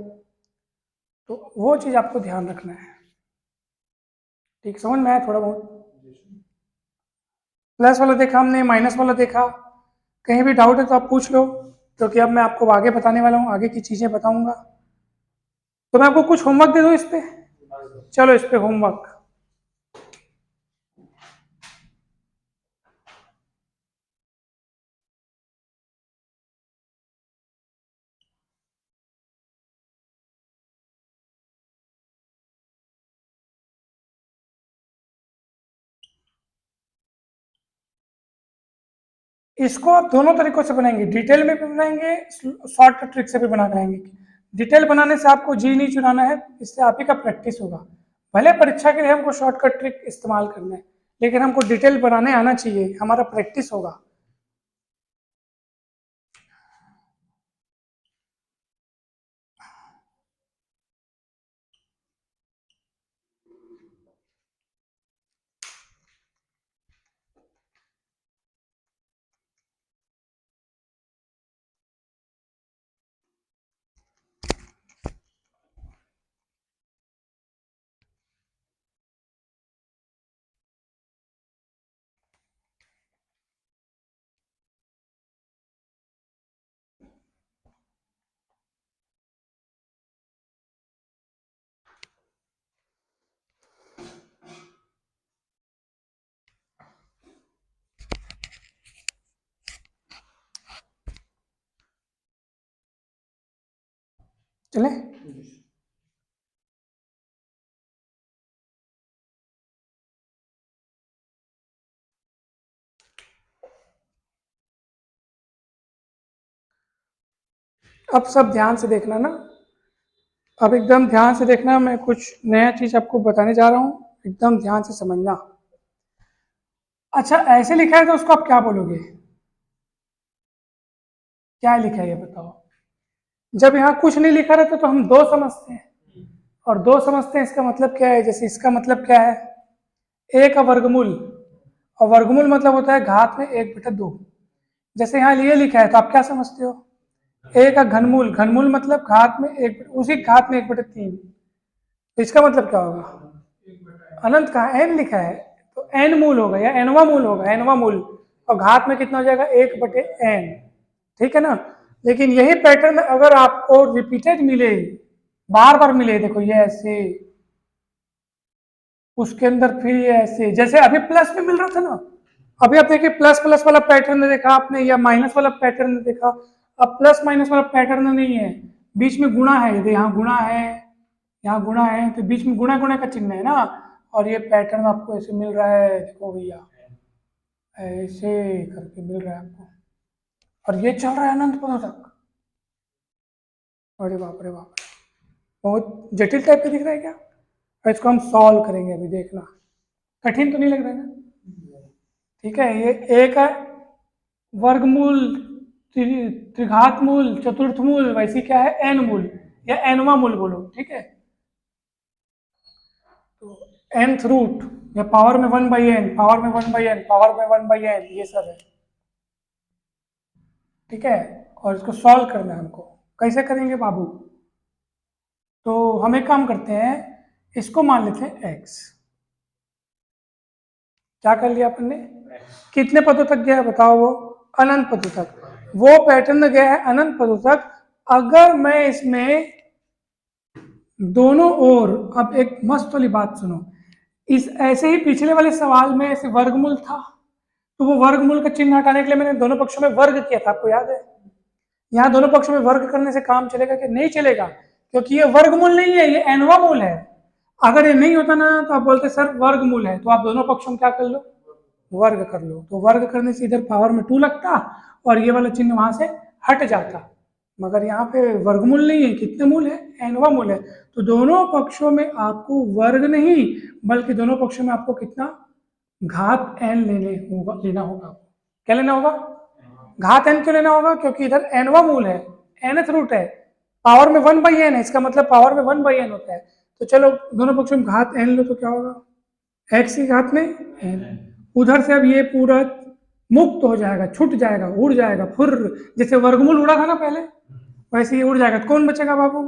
तो वो चीज आपको ध्यान रखना है, ठीक, समझ में आया थोड़ा बहुत। प्लस वाला देखा हमने, माइनस वाला देखा, कहीं भी डाउट है तो आप पूछ लो, क्योंकि अब मैं आपको आगे बताने वाला हूँ, आगे की चीजें बताऊंगा। तो मैं आपको कुछ होमवर्क दे दूँ इस पे, चलो इस पे होमवर्क, इसको आप दोनों तरीकों से बनाएंगे, डिटेल में भी बनाएंगे, शॉर्ट ट्रिक से भी बना बनाएंगे। डिटेल बनाने से आपको जी नहीं चुराना है, इससे आप ही का प्रैक्टिस होगा, भले परीक्षा के लिए हमको शॉर्टकट ट्रिक इस्तेमाल करना है, लेकिन हमको डिटेल बनाने आना चाहिए, हमारा प्रैक्टिस होगा। चले, अब सब ध्यान से देखना ना, अब एकदम ध्यान से देखना, मैं कुछ नया चीज आपको बताने जा रहा हूँ, एकदम ध्यान से समझना। अच्छा, ऐसे लिखा है तो उसको आप क्या बोलोगे? क्या लिखा है ये बताओ। जब यहाँ कुछ नहीं लिखा रहता तो हम दो समझते हैं, और दो समझते हैं इसका मतलब क्या है। जैसे इसका मतलब क्या है, ए का वर्गमूल, और वर्गमूल मतलब होता है घात में 1/2। जैसे यहाँ ये लिखा है तो आप क्या समझते हो, ए का घनमूल, घनमूल मतलब घात में एक, उसी घात में 1/3। तो इसका मतलब क्या होगा, अनंत का एन लिखा है तो एन मूल होगा या एनवा मूल होगा, एनवा मूल, और घात में कितना हो जाएगा, 1/n। ठीक है ना। लेकिन यही पैटर्न अगर आपको रिपीटेड मिले, बार बार मिले, देखो ये ऐसे, उसके अंदर फिर ये ऐसे, जैसे अभी प्लस में मिल रहा था ना, अभी आप देखिए प्लस प्लस वाला पैटर्न देखा आपने, या माइनस वाला पैटर्न देखा। अब प्लस माइनस वाला पैटर्न नहीं है, बीच में गुणा है, यदि यहाँ गुणा है, यहाँ गुणा है, तो बीच में गुणा गुणा का चिन्ह है ना, और ये पैटर्न आपको ऐसे मिल रहा है, देखो भैया ऐसे करके मिल रहा है आपको, और ये चल रहा है अनंत पदों तक। अरे बाप रे बाप, बहुत जटिल टाइप का दिख रहा है क्या? और इसको हम सॉल्व करेंगे, अभी देखना, कठिन तो नहीं लग रहा है ना? ठीक है, ये ए का वर्गमूल, त्रिघात मूल, चतुर्थ मूल, वैसे क्या है, एन मूल या एनवा मूल बोलो, ठीक है। तो nth रूट या पावर में 1/n, पावर में 1/n, पावर में 1/n, ये सब है, ठीक है। और इसको सॉल्व करना है हमको, कैसे करेंगे बाबू? तो हम एक काम करते हैं, इसको मान लेते हैं x। क्या कर लिया अपन ने, कितने पदों तक गया है बताओ, वो अनंत पदों तक, वो पैटर्न गया है अनंत पदों तक। अगर मैं इसमें दोनों ओर, अब एक मस्त वाली बात सुनो, इस ऐसे ही पिछले वाले सवाल में ऐसे वर्गमूल था, तो वो वर्गमूल का चिन्ह हटाने के लिए मैंने दोनों पक्षों में वर्ग किया था, आपको याद है? यहाँ दोनों पक्षों में वर्ग करने से काम चलेगा कि नहीं चलेगा, क्योंकि ये वर्गमूल नहीं है, ये एनवा मूल है। अगर ये नहीं होता ना तो आप बोलते सर वर्गमूल है, तो आप दोनों पक्षों में क्या कर लो, वर्ग कर लो। तो वर्ग करने से इधर पावर में 2 लगता, और ये वाला चिन्ह वहां से हट जाता। मगर यहाँ पे वर्गमूल नहीं है, कितने मूल है, एनवा मूल है। तो दोनों पक्षों में आपको वर्ग नहीं, बल्कि दोनों पक्षों में आपको कितना, घात n लेना होगा। क्या लेना होगा, घात n क्यों लेना होगा, क्योंकि इधर nवा मूल है, nth रूट है, पावर में 1/n है, इसका मतलब पावर में 1/n होता है। तो चलो दोनों पक्षों में घात n लो तो क्या होगा, x की घात में n। उधर से अब ये पूरा मुक्त हो जाएगा, छूट जाएगा, उड़ जाएगा, फुर, जैसे वर्गमूल उड़ा था ना पहले, वैसे ये उड़ जाएगा। तो कौन बचेगा बाबू,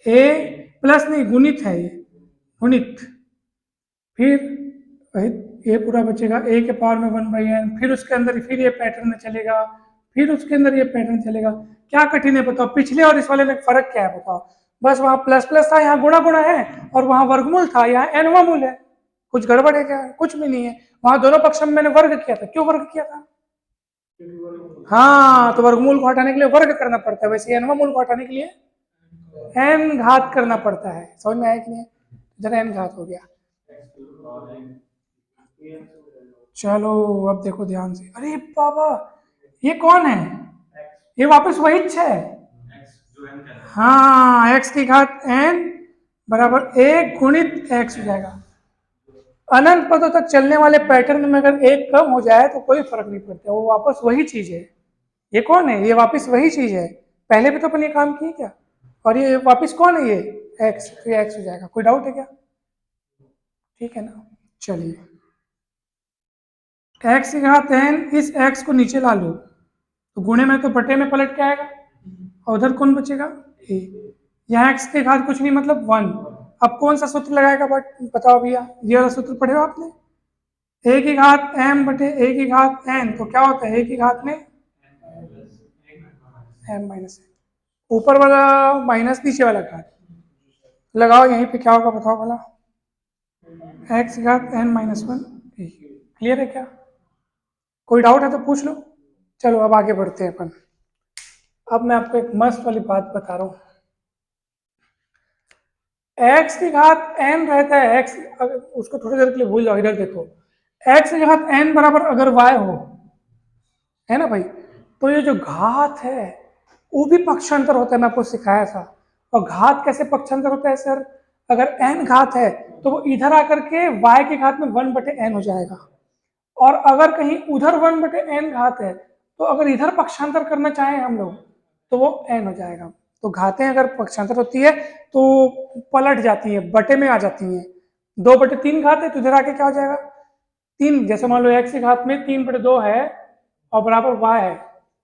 a प्लस नहीं, गुणित है ये, गुणित, फिर ये पूरा बचेगा a के पावर में 1/n, फिर उसके अंदर फिर ये पैटर्न चलेगा, फिर उसके अंदर ये पैटर्न चलेगा। क्या कठिन है बताओ, पिछले और इस वाले में फर्क क्या है बताओ? बस वहां प्लस प्लस था, यहाँ गुणा गुणा है, और वहां वर्गमूल था, यहाँ एनवा मूल है। कुछ गड़बड़ है क्या? कुछ भी नहीं है। वहां दोनों पक्षों में मैंने वर्ग किया था, क्यों वर्ग किया था? हाँ, तो वर्गमूल को हटाने के लिए वर्ग करना पड़ता है, वैसे एनवा मूल को हटाने के लिए एन घात करना पड़ता है। समझ में आया कि नहीं? जरा एन घात हो गया। चलो अब देखो ध्यान से, अरे बाबा ये कौन है, ये वापस वही है। हाँ, x की घात n बराबर 1 गुणित x हो जाएगा। अनंत पदों तक चलने वाले पैटर्न में अगर एक कम हो जाए तो कोई फर्क नहीं पड़ता, वो वापस वही चीज है। ये कौन है, ये वापस वही चीज है, पहले भी तो अपन ये काम किए क्या, और ये वापस कौन है, ये x, तो ये x हो जाएगा। कोई डाउट है क्या? ठीक है ना। चलिए, x की घात n, इस x को नीचे ला लो तो गुणे में तो बटे में पलट के आएगा, और उधर कौन बचेगा, a। यहाँ x की घात कुछ नहीं मतलब 1। अब कौन सा सूत्र लगाएगा बताओ भैया, ये वाला सूत्र पढ़े हो आपने, a की घात m बटे a की घात n, तो क्या होता है a की घात में m माइनस n, ऊपर वाला माइनस नीचे वाला घात लगाओ, यहीं पे क्या होगा बताओ भला, x की घात n माइनस 1। क्लियर है क्या? कोई डाउट है तो पूछ लो। चलो अब आगे बढ़ते हैं अपन। अब मैं आपको एक मस्त वाली बात बता रहा हूँ, x की घात n रहता है, x अगर उसको थोड़ी देर के लिए भूल जाओ, इधर देखो, x की घात n बराबर अगर y हो, है ना भाई, तो ये जो घात है वो भी पक्षांतर होता है, मैं आपको सिखाया था। और घात कैसे पक्षांतर होता है सर? अगर n घात है तो वो इधर आकर के y की घात में 1/n हो जाएगा, और अगर कहीं उधर 1/n घात है तो अगर इधर पक्षांतर करना चाहें हम लोग तो वो n हो जाएगा। तो घातें अगर पक्षांतर होती है तो पलट जाती है, बटे में आ जाती हैं। 2/3 घात है तो इधर आके क्या हो जाएगा? 3, जैसे मान लो x की घात में 3/2 है और बराबर y है,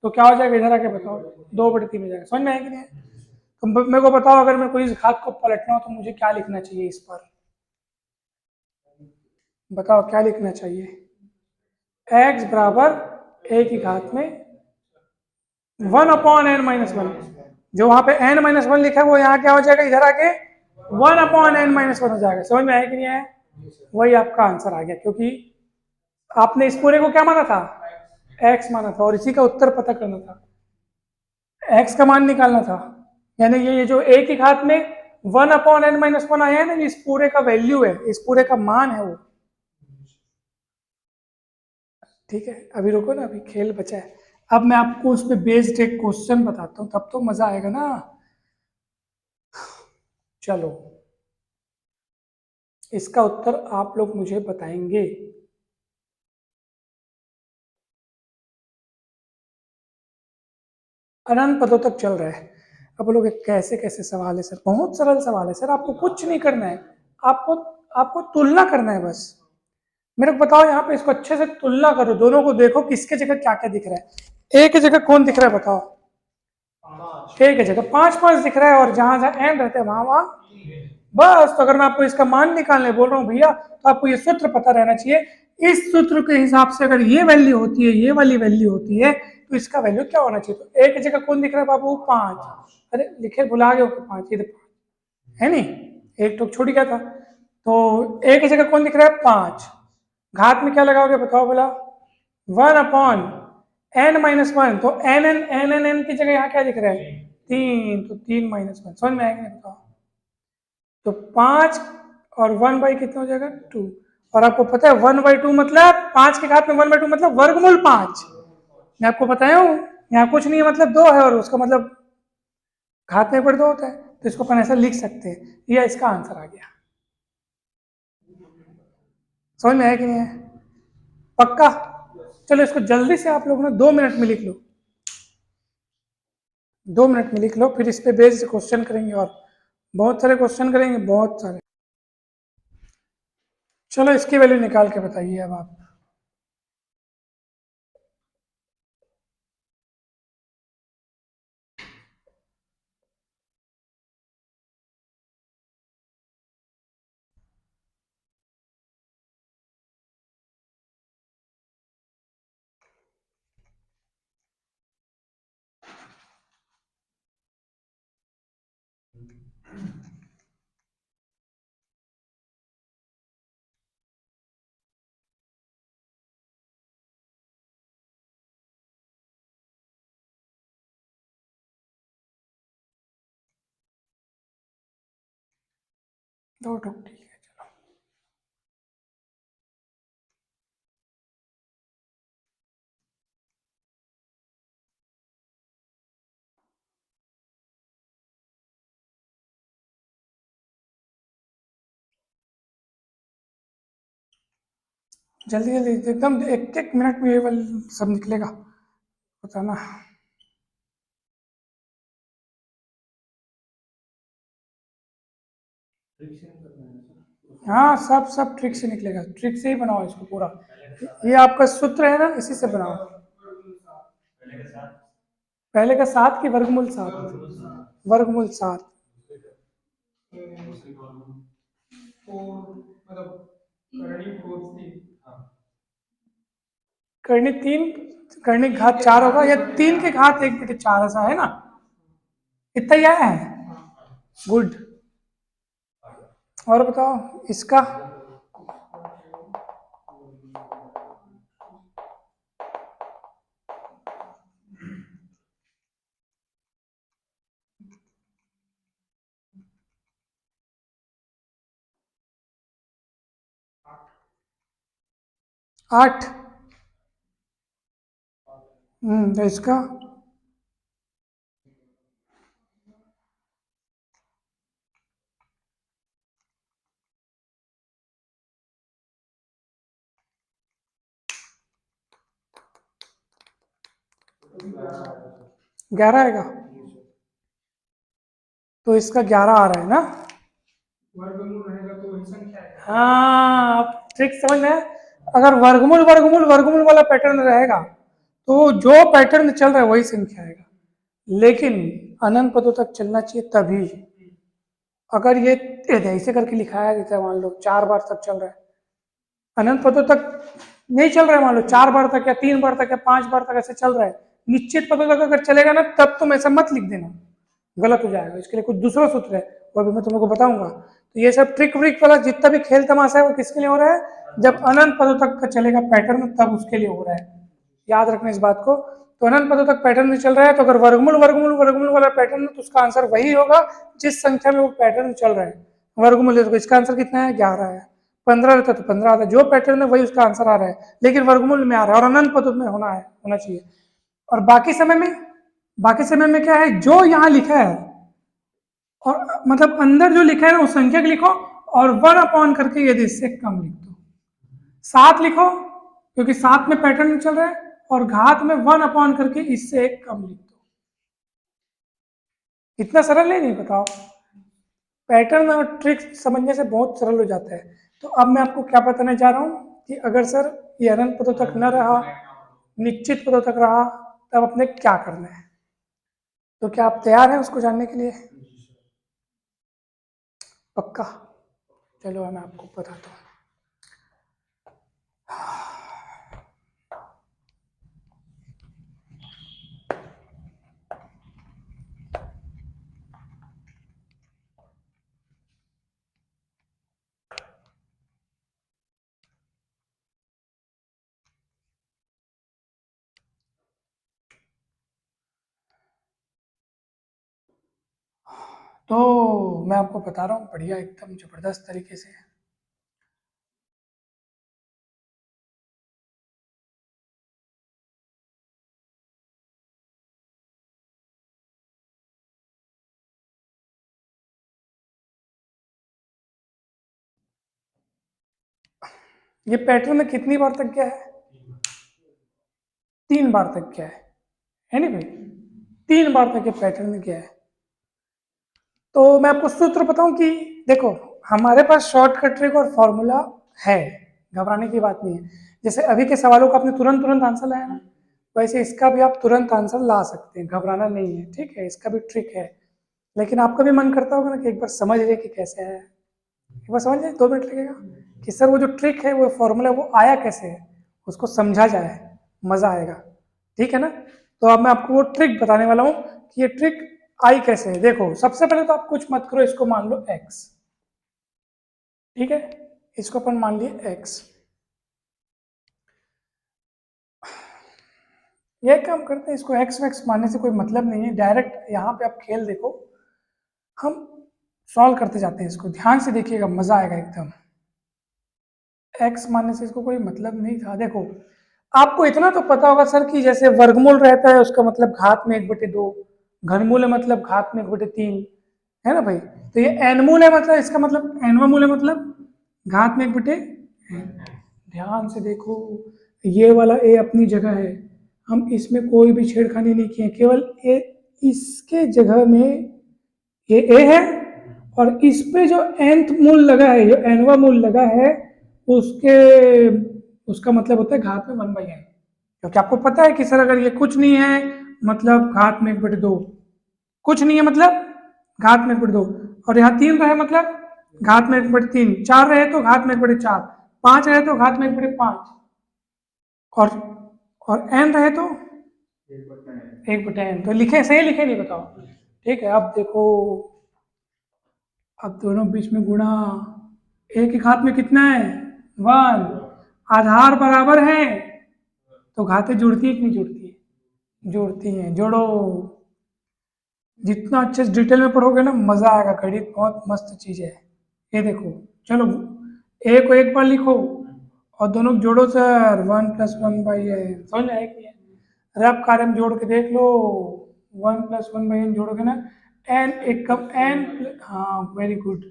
तो क्या हो जाएगा इधर आके बताओ? 2/3 हो जाएगा। समझ में आया कि नहीं? तो मेरे को बताओ, अगर मेरे को इस घात को पलटना हो तो मुझे क्या लिखना चाहिए इस पर? बताओ क्या लिखना चाहिए? x बराबर a की घात में 1/n-1। जो वहां पे n-1 लिखा है वो यहाँ क्या हो जाएगा? इधर आके 1/n-1 हो जाएगा। समझ में आया कि नहीं आया? वही आपका आंसर आ गया, क्योंकि आपने इस पूरे को क्या माना था? x माना था, और इसी का उत्तर पता करना था, x का मान निकालना था। यानी ये जो a की घात में 1/n-1 आया है ना, इस पूरे का वैल्यू है, इस पूरे का मान है वो। ठीक है, अभी रुको ना, अभी खेल बचा है। अब मैं आपको उस पर बेस्ड एक क्वेश्चन बताता हूँ, तब तो मजा आएगा ना। चलो, इसका उत्तर आप लोग मुझे बताएंगे। अनंत पदों तक चल रहा है। अब लोग कैसे कैसे सवाल है सर? बहुत सरल सवाल है सर, आपको कुछ नहीं करना है, आपको आपको तुलना करना है बस। मेरे को बताओ यहाँ पे, इसको अच्छे से तुलना करो, दोनों को देखो किसके जगह क्या क्या दिख रहा है। ए की जगह कौन दिख रहा है बताओ? ए की जगह 5 5 दिख रहा है, और जहां जहां एन रहते हैं वहां वहां बस। तो अगर मैं आपको इसका मान निकालने बोल रहा हूँ भैया, तो आपको ये सूत्र पता रहना चाहिए। इस सूत्र के हिसाब से अगर ये वैल्यू होती है, ये वाली वैल्यू होती है, तो इसका वैल्यू क्या होना चाहिए? तो एक जगह कौन दिख रहा है बाबू? 5। अरे लिखे भुला गए हो 5, इधर है नहीं, एक तो छूट गया था। तो एक जगह कौन दिख रहा है? 5। घात में क्या लगाओगे बताओ बोला? 1/n-1। तो एन की जगह यहाँ क्या दिख रहा है? 3, तो 3-1। समझ में आएगा? बताओ। तो 5 और 1 बाई कितना हो जाएगा? 2। और आपको पता है 1/2 मतलब 5 के घात में 1/2 मतलब वर्गमूल 5। मैं आपको बताया हूँ, यहाँ कुछ नहीं है, मतलब 2 है, और उसका मतलब घात में 2 होता है, तो इसको अपन ऐसा लिख सकते हैं। यह इसका आंसर आ गया। समझ में आया कि नहीं है? पक्का? चलो इसको जल्दी से आप लोग ना 2 मिनट में लिख लो, 2 मिनट में लिख लो, फिर इस पे बेस्ड क्वेश्चन करेंगे, और बहुत सारे क्वेश्चन करेंगे, बहुत सारे। चलो इसकी वैल्यू निकाल के बताइए अब आप। दो ठोक, ठीक है चलो। जल्दी जल्दी एकदम, एक एक मिनट में ये वाली सब निकलेगा, बताना। हाँ, सब सब ट्रिक से निकलेगा, ट्रिक से ही बनाओ इसको पूरा। ये आपका सूत्र है ना, इसी से बनाओ। पहले का 7 की वर्गमूल 7? वर्गमूल 7। करनी 3, करनी घात 4 होगा, या 3 के घात 1/4 ऐसा है ना? इतना ही आया है। गुड। और बताओ इसका। 8। तो इसका 11 आएगा, तो इसका 11 आ रहा है ना, वर्गमूल रहेगा तो वही संख्या है। हाँ, अब ट्रिक समझ में है। अगर वर्गमूल वर्गमूल वर्गमूल वाला पैटर्न रहेगा तो जो पैटर्न चल रहा है वही संख्या आएगा, लेकिन अनंत पदों तक चलना चाहिए तभी। अगर ये ऐसे करके लिखाया जाता है, मान लो 4 बार तक चल रहा है, अनंत पदों तक नहीं चल रहा है, मान लो 4 बार तक या 3 बार तक या 5 बार तक ऐसे चल रहा है, निश्चित पदों तक अगर चलेगा ना, तब तुम ऐसा मत लिख देना, गलत हो जाएगा। इसके लिए कुछ दूसरा सूत्र है, वो भी मैं तुम लोग को बताऊंगा। तो ये सब ट्रिक व्रिक वाला जितना भी खेल तमाशा है वो किसके लिए हो रहा है, जब अनंत पदों तक का चलेगा पैटर्न तब उसके लिए हो रहा है, याद रखना इस बात को। तो अनंत पदों तक पैटर्न चल रहा है, तो अगर वर्गमूल वर्गमूल वर्गमूल वाला पैटर्न तो उसका आंसर वही होगा जिस संख्या में वो पैटर्न चल रहा है। वर्गमूल है तो इसका आंसर कितना है, 11 है। 15 रहता तो 15 आता, जो पैटर्न है वही उसका आंसर आ रहा है, लेकिन वर्गमूल में आ रहा है और अनंत पदों में होना चाहिए। और बाकी समय में क्या है, जो यहाँ लिखा है और मतलब अंदर जो लिखा है ना उस संख्या को लिखो, और 1 करके यदि इससे कम लिख दो, 7 लिखो क्योंकि 7 में पैटर्न चल रहा है, और घात में 1 करके इससे एक कम लिख दो। इतना सरल नहीं बताओ, पैटर्न और ट्रिक समझने से बहुत सरल हो जाता है। तो अब मैं आपको क्या बताने जा रहा हूँ कि अगर सर ये अनंत पदों तक न रहा, निश्चित पदों तक रहा, तब अपने क्या करना है। तो क्या आप तैयार हैं उसको जानने के लिए? पक्का? चलो मैं आपको बताता हूँ। तो मैं आपको बता रहा हूँ बढ़िया एकदम जबरदस्त तरीके से। ये पैटर्न में कितनी बार तक गया है? 3 बार तक गया है नहीं भाई? 3 बार तक ये पैटर्न गया है। तो मैं आपको सूत्र बताऊं कि देखो, हमारे पास शॉर्टकट ट्रिक और फॉर्मूला है, घबराने की बात नहीं है। जैसे अभी के सवालों का आपने तुरंत तुरंत आंसर लाया ना, वैसे इसका भी आप तुरंत आंसर ला सकते हैं, घबराना नहीं है, ठीक है? इसका भी ट्रिक है, लेकिन आपका भी मन करता होगा ना कि एक बार समझ ले कि कैसे है। एक बार समझ ले, 2 मिनट लगेगा कि सर वो जो ट्रिक है, वो फॉर्मूला, वो आया कैसे है, उसको समझा जाए, मजा आएगा, ठीक है ना? तो अब मैं आपको वो ट्रिक बताने वाला हूँ कि ये ट्रिक आई कैसे है। देखो, सबसे पहले तो आप कुछ मत करो, इसको मान लो x, ठीक है? इसको अपन मान लिए x। ये काम करते हैं, इसको x वैक्स मानने से कोई मतलब नहीं है, डायरेक्ट यहाँ पे आप खेल देखो, हम सॉल्व करते जाते हैं इसको, ध्यान से देखिएगा, मजा आएगा एकदम। x मानने से इसको कोई मतलब नहीं था। देखो, आपको इतना तो पता होगा सर कि जैसे वर्गमूल रहता है उसका मतलब घात में 1/2, घनमूल है मतलब घात में 1/3, है ना भाई? तो ये एन मूल है मतलब इसका मतलब एनवा मूल है मतलब घात में 1/n। ध्यान से देखो, ये वाला ए अपनी जगह है, हम इसमें कोई भी छेड़खानी नहीं किए, केवल ए इसके जगह में ये ए है, और इस पे जो nth मूल लगा है, जो nवा मूल लगा है, उसके उसका मतलब होता है घात में 1/n। क्योंकि आपको पता है कि सर अगर ये कुछ नहीं है मतलब घात में 1/2, कुछ नहीं है मतलब घात में 1/2, और यहाँ 3 रहे मतलब घात में 1/3, 4 रहे तो घात में 1/4, 5 रहे तो घात में 1/5, और n रहे तो 1/n। तो लिखे सही लिखे नहीं बताओ, ठीक है? अब देखो, अब दोनों बीच में गुणा, एक एक हाथ में कितना है 1, आधार बराबर है तो घातें जुड़ती है कि नहीं जुड़ती है? जुड़ती हैं, जोड़ो। जितना अच्छे से डिटेल में पढ़ोगे ना, मजा आएगा, गणित बहुत मस्त चीज है। ये देखो, चलो ए को एक बार लिखो और दोनों को जोड़ो सर, 1+1/n, समझ में आया कि नहीं? रफ कार्य में जोड़ के देख लो, 1+1/n जोड़ोगे ना, एन एक कम एन, हाँ वेरी गुड।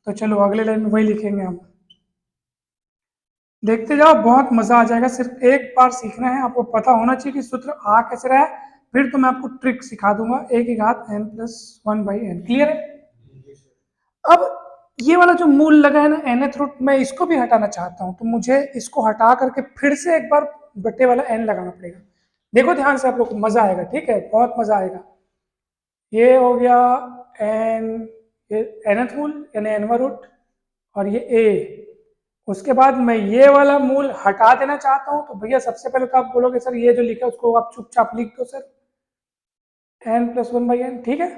तो चलो अगले लाइन में वही लिखेंगे हम, देखते जाओ, बहुत मजा आ जाएगा। सिर्फ एक बार सीखना है, आपको पता होना चाहिए कि सूत्र आ कैसे रहा है, फिर तो मैं आपको ट्रिक सिखा दूंगा, a की घात n+1/n। क्लियर है? अब ये वाला जो मूल लगा है ना nth रूट, मैं इसको भी हटाना चाहता हूं, तो मुझे इसको हटा करके फिर से एक बार बटे वाला n लगाना पड़ेगा। देखो ध्यान से, आप लोग को मजा आएगा, ठीक है, बहुत मजा आएगा। ये हो गया n, ये nth मूल यानी nवां रूट, और ये a। उसके बाद मैं ये वाला मूल हटा देना चाहता हूं, तो भैया सबसे पहले तो आप बोलोगे सर ये जो लिखा है उसको आप चुपचाप लिख दो सर, n+1/n, ठीक है।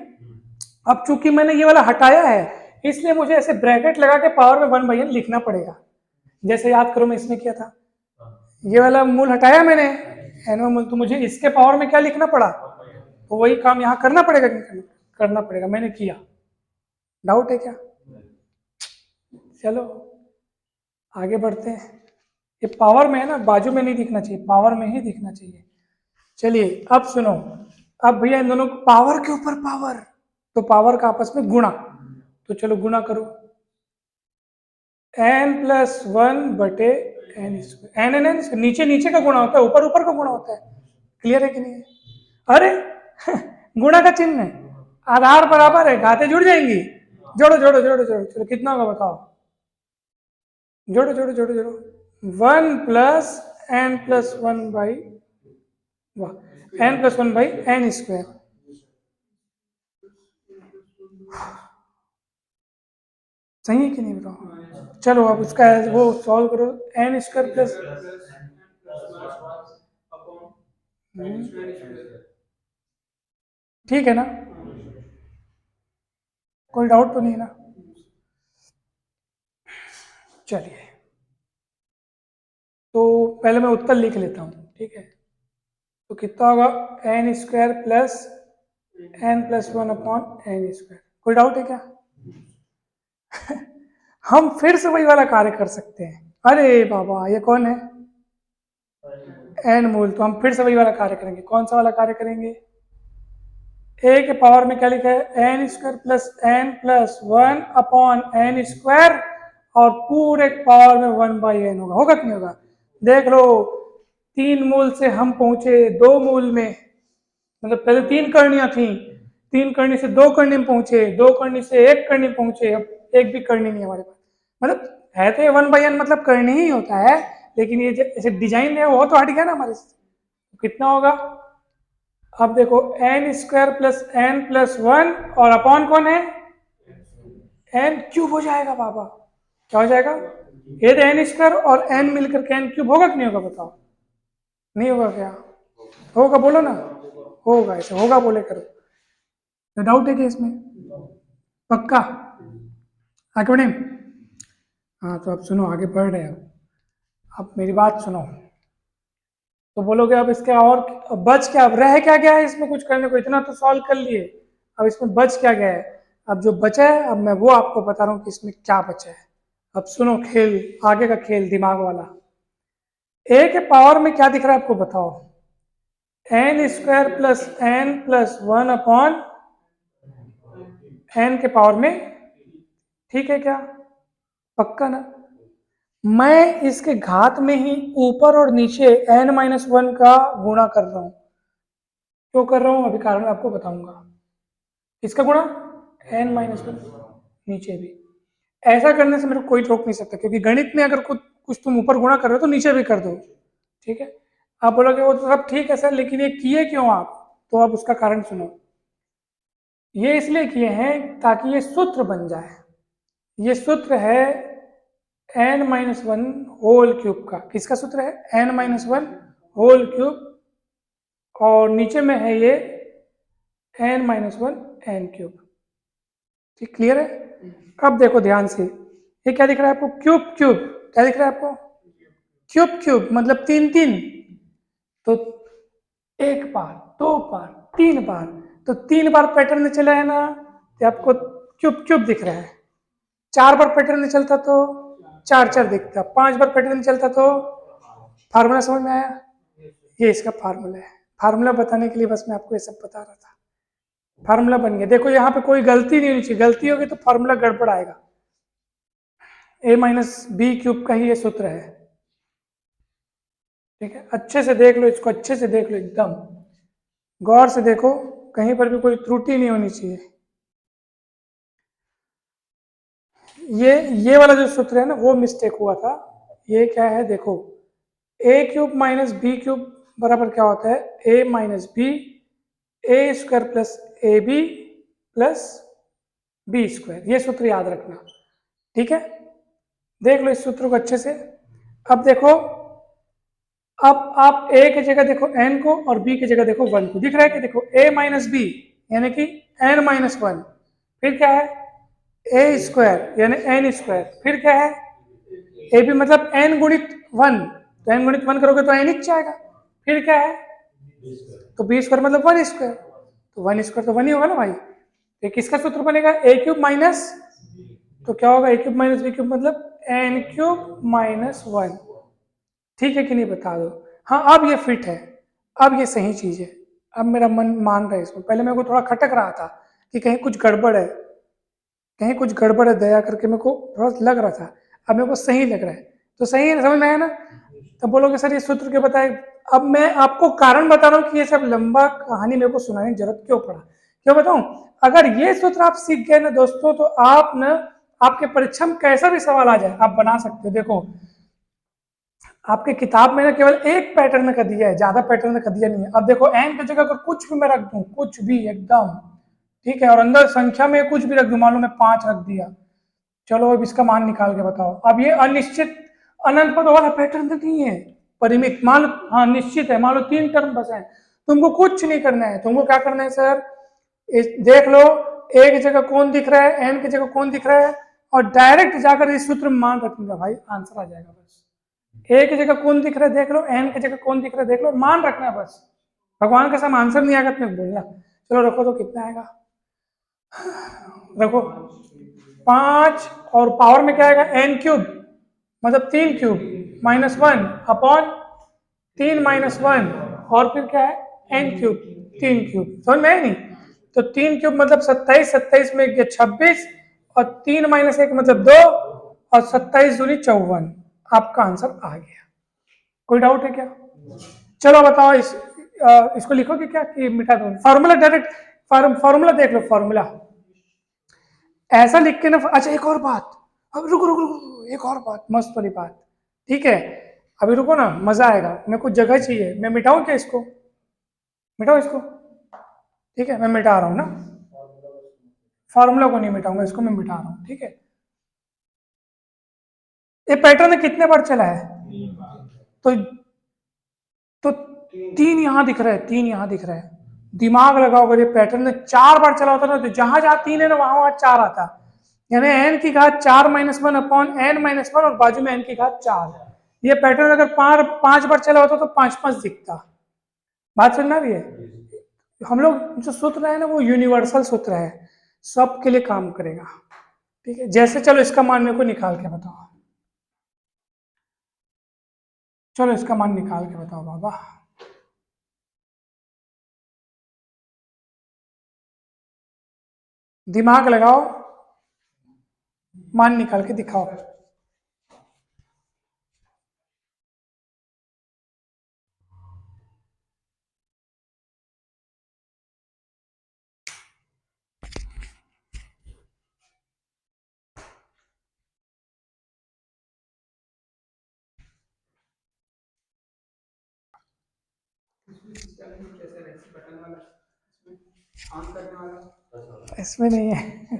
अब चूंकि मैंने ये वाला हटाया है, इसलिए मुझे ऐसे ब्रैकेट लगा के पावर में 1/n लिखना पड़ेगा। जैसे याद करो मैं इसमें किया था, ये वाला मूल हटाया मैंने n मूल, तो मुझे इसके पावर में क्या लिखना पड़ा, तो वही काम यहाँ करना पड़ेगा कि नहीं करना पड़ेगा, मैंने किया। डाउट है क्या? चलो आगे बढ़ते हैं। ये पावर में है ना, बाजू में नहीं दिखना चाहिए, पावर में ही दिखना चाहिए। चलिए अब सुनो, अब भैया इन दोनों पावर के ऊपर पावर, तो पावर का आपस में गुणा, तो चलो गुणा करो, n+1/n²। n नीचे नीचे का गुणा होता है, ऊपर ऊपर का गुणा होता है। क्लियर है कि नहीं है? अरे गुणा का चिन्ह है, आधार बराबर है, घातें जुड़ जाएंगी। जोड़ो जोड़ो जोड़ो जोड़ो, चलो कितना होगा बताओ, जोड़ो जोड़ो जोड़ो जोड़ो, 1+n+1/n²। सही है कि नहीं बताओ? चलो अब उसका वो सॉल्व करो, n² प्लस, ठीक है ना, कोई डाउट तो नहीं है ना? चलिए तो पहले मैं उत्तर लिख लेता हूँ, ठीक है। तो कितना होगा, n² प्लस n+1/n²। कोई डाउट है क्या? हम फिर से वही वाला कार्य कर सकते हैं। अरे बाबा ये कौन है, n मूल, तो हम फिर से वही वाला कार्य करेंगे। कौन सा वाला कार्य करेंगे? a के पावर में क्या लिखा है, n² प्लस n+1/n², और पूरे पावर में 1/n होगा। होगा कि नहीं होगा? देख लो, 3 मूल से हम पहुंचे 2 मूल में, मतलब पहले 3 करणियां थी, 3 करनी से 2 करनी में पहुंचे, 2 करनी से 1 करनी में पहुंचे, अब एक भी करनी नहीं हमारे पास। मतलब है तो ये 1/n मतलब करनी ही होता है, लेकिन ये जैसे डिजाइन है वो तो हट गया ना हमारे से। तो कितना होगा, अब देखो n² प्लस n+1, और अपॉन कौन है, n³ हो जाएगा बाबा। क्या हो जाएगा, ये तो n² और n मिलकर के n³ होगा कि नहीं होगा बताओ? नहीं होगा क्या? होगा, बोलो ना, होगा, ऐसे होगा बोले करो। तो डाउट है कि इसमें? पक्का? आगे बढ़े? हाँ तो अब सुनो, आगे बढ़ रहे हैं। अब मेरी बात सुनो, तो बोलोगे अब इसके और अब बच क्या, अब रह क्या गया है इसमें कुछ करने को, इतना तो सॉल्व कर लिए, अब इसमें बच क्या गया है? अब जो बचा है, अब मैं वो आपको बता रहा हूँ कि इसमें क्या बचा है। अब सुनो खेल, आगे का खेल दिमाग वाला। a के पावर में क्या दिख रहा है आपको बताओ, n² प्लस n+1/n के पावर में, ठीक है क्या? पक्का ना? मैं इसके घात में ही ऊपर और नीचे n-1 का गुणा कर रहा हूं। क्यों कर रहा हूं, अभी कारण आपको बताऊंगा। इसका गुणा n-1, नीचे भी। ऐसा करने से मेरे को कोई रोक नहीं सकता, क्योंकि गणित में अगर कुछ तुम ऊपर गुणा कर रहे हो तो नीचे भी कर दो, ठीक है। आप बोलोगे वो तो सब ठीक है सर, लेकिन ये किए क्यों आप? तो अब उसका कारण सुनो। ये इसलिए किए हैं ताकि ये सूत्र बन जाए। ये सूत्र है n-1 होल क्यूब का। किसका सूत्र है? n-1 होल क्यूब, और नीचे में है ये n-1 n³। ठीक, क्लियर है? अब देखो ध्यान से, ये क्या दिख रहा है आपको, क्यूब क्यूब, क्या दिख रहा है आपको, क्यूब क्यूब मतलब 3 3, तो 1 बार 2 बार 3 बार, तो 3 बार पैटर्न चला है ना, तो आपको क्यूब क्यूब दिख रहा है। 4 बार पैटर्न चलता तो 4 4 दिखता, 5 बार पैटर्न चलता तो, फार्मूला समझ में आया? ये इसका फार्मूला है। फार्मूला बताने के लिए बस मैं आपको ये सब बता रहा था। फार्मूला बन गया, देखो यहाँ पे कोई गलती नहीं होनी चाहिए, गलती होगी तो फार्मूला गड़बड़ आएगा। a-b³ का ही ये सूत्र है, ठीक है। अच्छे से देख लो इसको, अच्छे से देख लो एकदम। गौर से देखो, कहीं पर भी कोई त्रुटि नहीं होनी चाहिए। ये वाला जो सूत्र है ना, वो मिस्टेक हुआ था। ये क्या है देखो, A cube minus B cube बराबर क्या होता है, A minus B, A square plus A B plus B square. ये सूत्र याद रखना, ठीक है। देख लो इस सूत्र को अच्छे से। अब देखो, अब आप ए की जगह देखो एन को और बी की जगह देखो वन को। दिख रहा है कि देखो ए माइनस बी यानी कि एन माइनस वन, फिर क्या है ए स्क्वायर यानी एन स्क्वायर, फिर क्या है ए बी मतलब एन गुणित वन, तो एन गुणित वन करोगे तो एन ही आएगा, फिर क्या है तो बी स्क्वायर मतलब वन स्क्वायर, तो वन स्क्वायर तो वन ही होगा ना भाई। तो किसका सूत्र बनेगा, ए क्यूब माइनस, तो क्या होगा ए क्यूब माइनस बी क्यूब मतलब एन क्यूब माइनस वन। ठीक है कि नहीं बता दो। हाँ अब ये फिट है, अब ये सही चीज है, अब मेरा मन मान रहा है इसको। पहले मेरे को थोड़ा खटक रहा था कि कहीं कुछ गड़बड़ है, कहीं कुछ गड़बड़ है, दया करके मेरे को थोड़ा लग रहा था, अब मेरे को सही लग रहा है। तो सही है, समझ में आया ना। तो बोलोगे सर ये सूत्र क्यों बताए। अब मैं आपको कारण बता रहा हूँ कि ये सब लंबा कहानी मेरे को सुनाने की जरूरत क्यों पड़ा। क्यों बताऊं, अगर ये सूत्र आप सीख गए ना दोस्तों, तो आप ना, आपके परीक्षा में कैसा भी सवाल आ जाए आप बना सकते हो। देखो आपके किताब में ना केवल एक पैटर्न का दिया है, ज्यादा पैटर्न का दिया नहीं है। अब देखो एन की जगह अगर कुछ भी मैं रख दूं, कुछ भी एकदम ठीक है, और अंदर संख्या में कुछ भी रख दूं, मान लो मैं 5 रख दिया, चलो अब इसका मान निकाल के बताओ। अब ये अनिश्चित अनंत पद वाला पैटर्न तो नहीं है, परिमित मान लो, हाँ निश्चित है, मान लो 3 टर्म बस है। तुमको कुछ नहीं करना है, तुमको क्या करना है सर, देख लो ए की जगह कौन दिख रहा है, एन की जगह कौन दिख रहा है, और डायरेक्ट जाकर इस सूत्र में मान रखूंगा भाई, आंसर आ जाएगा बस। ए की जगह कौन दिख रहा है देख लो, एन की जगह कौन दिख रहा है देख लो, मान रखना है बस। भगवान का सब आंसर नहीं आएगा तुम्हें बोलना। चलो रखो तो कितना आएगा, रखो 5, और पावर में क्या आएगा एन क्यूब मतलब 3 cube minus one upon 3 minus one, और फिर क्या है एन क्यूब 3 क्यूब, समझ में आया नहीं। तो 3 क्यूब मतलब 27, 27 में 26, और 3 माइनस 1 मतलब 2, और 27 दूनी 54। आपका आंसर आ गया। कोई डाउट है क्या। चलो बताओ इसको लिखोगे क्या कि मिटा दो, फॉर्मूला डायरेक्ट, फॉर्मूला देख लो फॉर्मूला ऐसा लिख के ना। अच्छा एक और बात, अब रुको रुको रुको, एक और बात मस्त वाली बात, ठीक है। अभी रुको ना, मजा आएगा, मेरे को जगह चाहिए, मैं मिटाऊं क्या इसको, मिटाओ इसको, ठीक है मैं मिटा रहा हूँ ना, फॉर्मूला को नहीं मिटाऊंगा, इसको मैं मिटा रहा हूँ, ठीक है। ये पैटर्न कितने बार चला है, तो तो 3 यहाँ दिख रहा है, 3 यहाँ दिख रहा है। दिमाग लगाओ, अगर ये पैटर्न 4 बार चला होता ना, तो जहां जहां 3 है ना वहां वहां 4 आता, यानी एन की घात 4 minus one upon n minus one, और बाजू में एन की घात 4। ये पैटर्न अगर 5 बार चला होता तो 5 5 दिखता। बात समझ में आ रही है। हम लोग जो सूत्र है ना वो यूनिवर्सल सूत्र है, सबके लिए काम करेगा, ठीक है। जैसे चलो इसका मान मेरे को निकाल के बताओ, चलो इसका मान निकाल के बताओ बाबा। दिमाग लगाओ, मान निकाल के दिखाओ। इसमें नहीं है।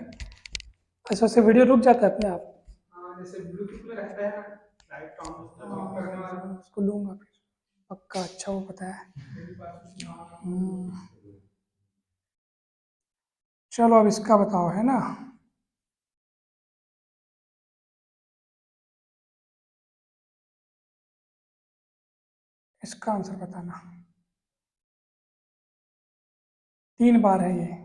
अच्छा से वीडियो रुक जाता है अपने आप। जैसे ब्लूटूथ में रहता है ना, लाइट ऑन करने वाला, उसको लूंगा फिर पक्का। अच्छा वो पता है। चलो अब इसका बताओ, है ना। इसका आंसर बताना, 3 बार है ये।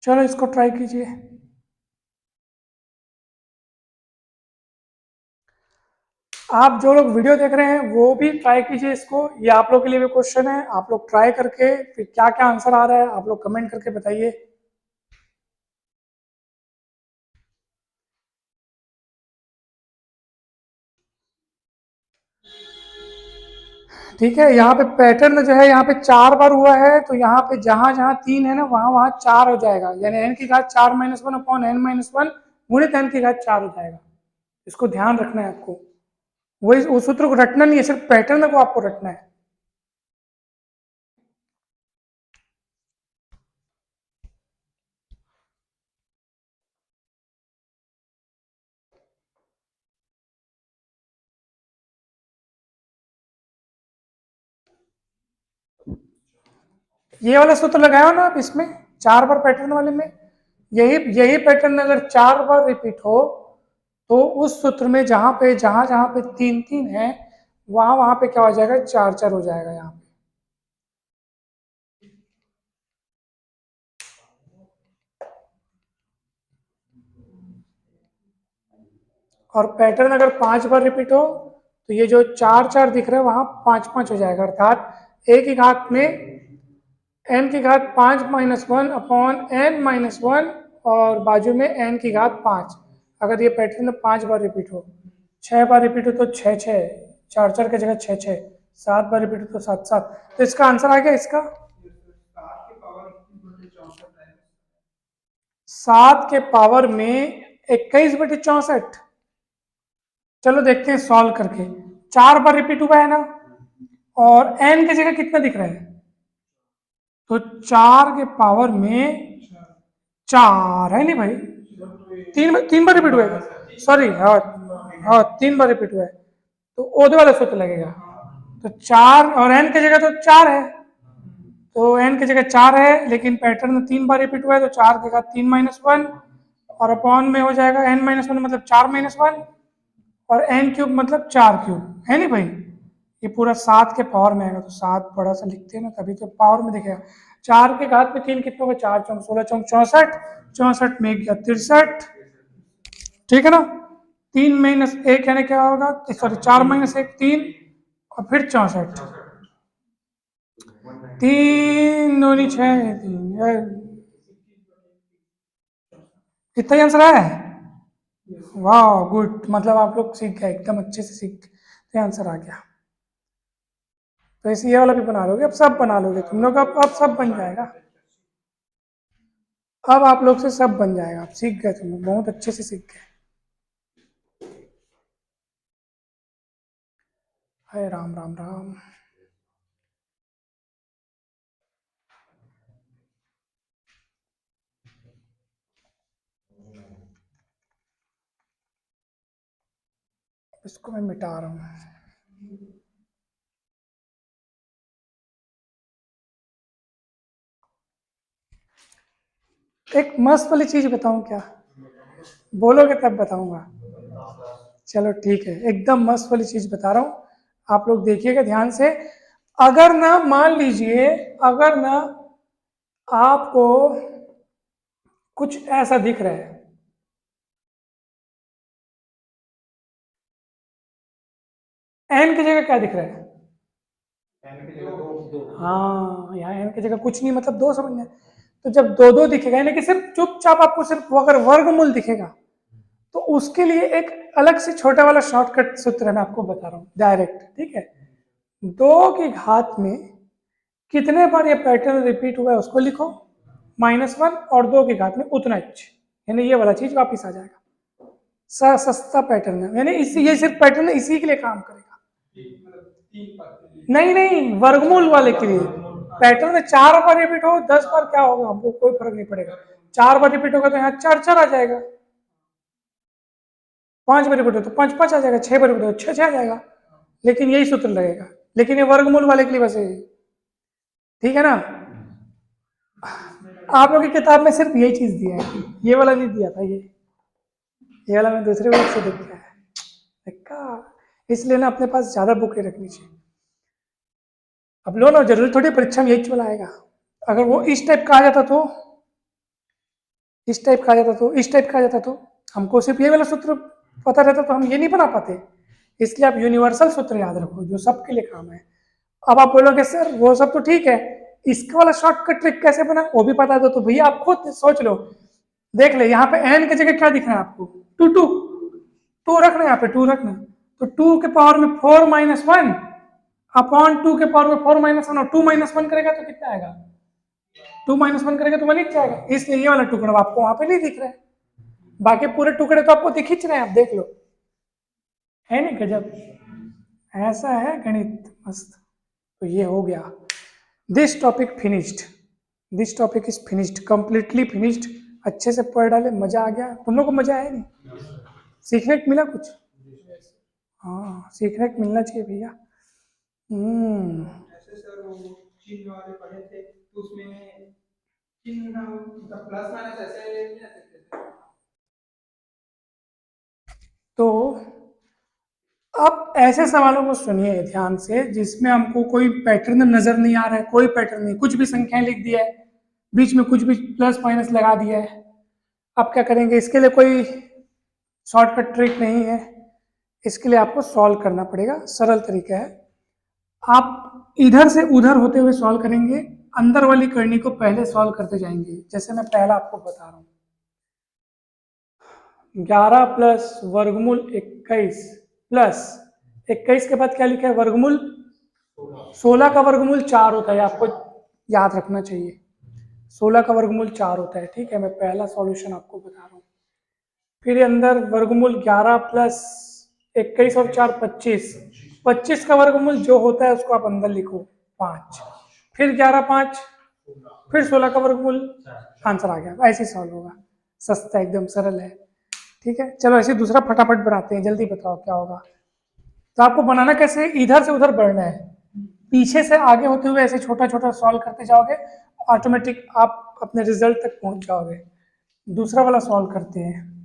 चलो इसको ट्राई कीजिए। आप जो लोग वीडियो देख रहे हैं वो भी ट्राई कीजिए इसको, ये आप लोग के लिए भी क्वेश्चन है, आप लोग ट्राई करके फिर क्या क्या आंसर आ रहा है आप लोग कमेंट करके बताइए। ठीक है, यहाँ पे पैटर्न जो है यहाँ पे 4 बार हुआ है, तो यहाँ पे जहां जहां 3 है ना वहां वहां 4 हो जाएगा, यानी n की घात 4 minus one upon n minus one गुणित n की घात 4 हो जाएगा। इसको ध्यान रखना है आपको, वही उस सूत्र को रटना नहीं है, सिर्फ पैटर्न को आपको रटना है। ये वाला सूत्र लगाया ना आप इसमें 4 बार पैटर्न वाले में, यही यही पैटर्न अगर 4 बार रिपीट हो तो उस सूत्र में जहां जहां पे 3 3 है वहां वहां पे क्या हो जाएगा, 4 4 हो जाएगा यहाँ पे। और पैटर्न अगर 5 बार रिपीट हो तो ये जो 4 4 दिख रहा है वहां 5 5 हो जाएगा, अर्थात एक ही घात में n की घात 5 minus one upon n minus one और बाजू में n की घात 5। अगर ये पैटर्न 5 बार रिपीट हो, 6 बार रिपीट हो तो 6 6, 4 4 की जगह 6 6, 7 बार रिपीट हो तो 7 7। तो इसका आंसर आ गया इसका 7 के पावर में 21/64। चलो देखते हैं सॉल्व करके। 4 बार रिपीट हुआ है ना, और n की जगह कितना दिख रहा है, तो 4 के पावर में 4 है नहीं भाई, 3 बार रिपीट हुआ है, सॉरी हाँ हाँ 3 बार रिपीट हुआ है, तो ओदे वाला सूत्र लगेगा। तो 4 और n की जगह तो 4 है, तो n की जगह 4 है, लेकिन पैटर्न 3 बार रिपीट हुआ है तो 4 की घात 3 माइनस वन और अपॉन में हो जाएगा n माइनस वन मतलब 4 माइनस वन और n क्यूब मतलब 4 क्यूब, है नहीं भाई। ये पूरा 7 के पावर में आएगा, तो 7 बड़ा सा लिखते हैं ना तभी तो पावर में दिखेगा। 4 के घात में 3 कितने होगा, 4 चौक 16 चौक 64, 64 में गया 63, ठीक है ना। 3 माइनस 1 यानी क्या होगा, सॉरी 4 माइनस 1 3 और फिर 64, 3 दूनी 6 3, इतना ही आंसर आया है। वाह गुड, मतलब आप लोग सीख गए एकदम अच्छे से सीख गए, तो आंसर आ गया। तो इसे ये वाला भी बना लोगे, अब सब बना लोगे तुम लोग, अब सब बन जाएगा, अब आप लोग से सब बन जाएगा, आप सीख गए, तुम लोग बहुत अच्छे से सीख गए। हाय राम राम राम। इसको मैं मिटा रहा हूँ। एक मस्त वाली चीज बताऊं क्या, बोलोगे तब बताऊंगा। चलो ठीक है, एकदम मस्त वाली चीज बता रहा हूं, आप लोग देखिएगा ध्यान से। अगर ना मान लीजिए, अगर ना आपको कुछ ऐसा दिख रहा है, एन की जगह क्या दिख रहा है, हाँ यहाँ एन की जगह कुछ नहीं मतलब दो समझना है। तो जब दो दो दिखेगा यानी कि सिर्फ चुपचाप आपको सिर्फ अगर वर्गमूल दिखेगा तो उसके लिए एक अलग से छोटा वाला शॉर्टकट सूत्र है, मैं आपको बता रहा हूँ डायरेक्ट, ठीक है। 2 की घात में कितने बार ये पैटर्न रिपीट हुआ है उसको लिखो -1 और 2 की घात में उतना ही, यानी ये वाला चीज वापिस आ जाएगा। सस्ता पैटर्न है, यानी इसी ये सिर्फ पैटर्न इसी के लिए काम करेगा। नहीं नहीं, वर्गमूल वाले के लिए पैटर्न 4 बार रिपीट हो 10 बार क्या होगा, हमको कोई फर्क नहीं पड़ेगा। 4 बार रिपीट होगा तो यहाँ 4 4 आ जाएगा, 5 बार रिपीट हो तो 5 5 आ जाएगा, 6 बार रिपीट हो तो 6 6 आ जाएगा, लेकिन यही सूत्र लगेगा। लेकिन ये वर्गमूल वाले के लिए बस ठीक है ना। आप लोगों की किताब में सिर्फ यही चीज दिया है, ये वाला नहीं दिया था, ये वाला मैं दूसरे बुक से देख के देखा, इसलिए ना अपने पास ज्यादा बुकें रखनी चाहिए। अब लो ना, जरूरी थोड़ी परीक्षा में यही चला आएगा। अगर वो इस टाइप का आ जाता तो, इस टाइप का आ जाता तो, इस टाइप का आ जाता तो हमको सिर्फ ये वाला सूत्र पता रहता तो हम ये नहीं बना पाते, इसलिए आप यूनिवर्सल सूत्र याद रखो जो सबके लिए काम है। अब आप बोलोगे सर वो सब तो ठीक है, इसका वाला शॉर्टकट ट्रिक कैसे बना वो भी बता दो। तो भैया आप खुद सोच लो, देख ले यहाँ पे n की जगह क्या दिख रहा है आपको, टू टू टू रखना, यहाँ पे टू रखना, तो टू के पावर में 4 माइनस वन अपॉन टू के पावर में 4 माइनस वन, और 2 माइनस वन करेगा तो कितना आएगा, 2 माइनस वन करेगा तो 1 ही जाएगा, इसलिए ये वाला टुकड़ा आपको वहां पे नहीं दिख रहा है, बाकी पूरे टुकड़े तो आपको दिख रहे हैं, आप देख लो, है नहीं गजब, ऐसा है गणित मस्त। तो ये हो गया, this topic finished, this topic is finished, completely finished. अच्छे से पढ़ डाले, मजा आ गया, तुम लोग को मजा आया नहीं, सीखने को मिला कुछ, हाँ सीखने को मिलना चाहिए भैया। ऐसे सर वो चिन्ह वाले पढ़े थे तो उसमें चिन्ह मतलब प्लस माइनस ऐसे नहीं आ सकते थे। तो अब ऐसे सवालों को सुनिए ध्यान से जिसमें हमको कोई पैटर्न नजर नहीं आ रहा है, कोई पैटर्न नहीं, कुछ भी संख्याएं लिख दिया है, बीच में कुछ भी प्लस माइनस लगा दिया है। अब क्या करेंगे, इसके लिए कोई शॉर्टकट ट्रिक नहीं है, इसके लिए आपको सॉल्व करना पड़ेगा। सरल तरीका है, आप इधर से उधर होते हुए सॉल्व करेंगे, अंदर वाली करनी को पहले सॉल्व करते जाएंगे। जैसे मैं पहला आपको बता रहा हूं, 11 प्लस वर्गमूल 21 प्लस 21 के बाद क्या लिखा है, वर्गमूल 16 का वर्गमूल 4 होता है, आपको याद रखना चाहिए 16 का वर्गमूल 4 होता है। ठीक है, मैं पहला सॉल्यूशन आपको बता रहा हूँ। फिर अंदर वर्गमूल 11 प्लस 21 और 4 25, 25 का वर्गमूल जो होता है उसको आप अंदर लिखो 5, फिर 11 5, फिर 16 का वर्गमूल, आंसर आ गया। ऐसे सॉल्व होगा, सस्ता एकदम सरल है। ठीक है, चलो ऐसे दूसरा फटाफट बनाते हैं, जल्दी बताओ क्या होगा। तो आपको बनाना कैसे, इधर से उधर बढ़ना है, पीछे से आगे होते हुए ऐसे छोटा छोटा सॉल्व करते जाओगे, ऑटोमेटिक आप अपने रिजल्ट तक पहुंच जाओगे। दूसरा वाला सॉल्व करते हैं,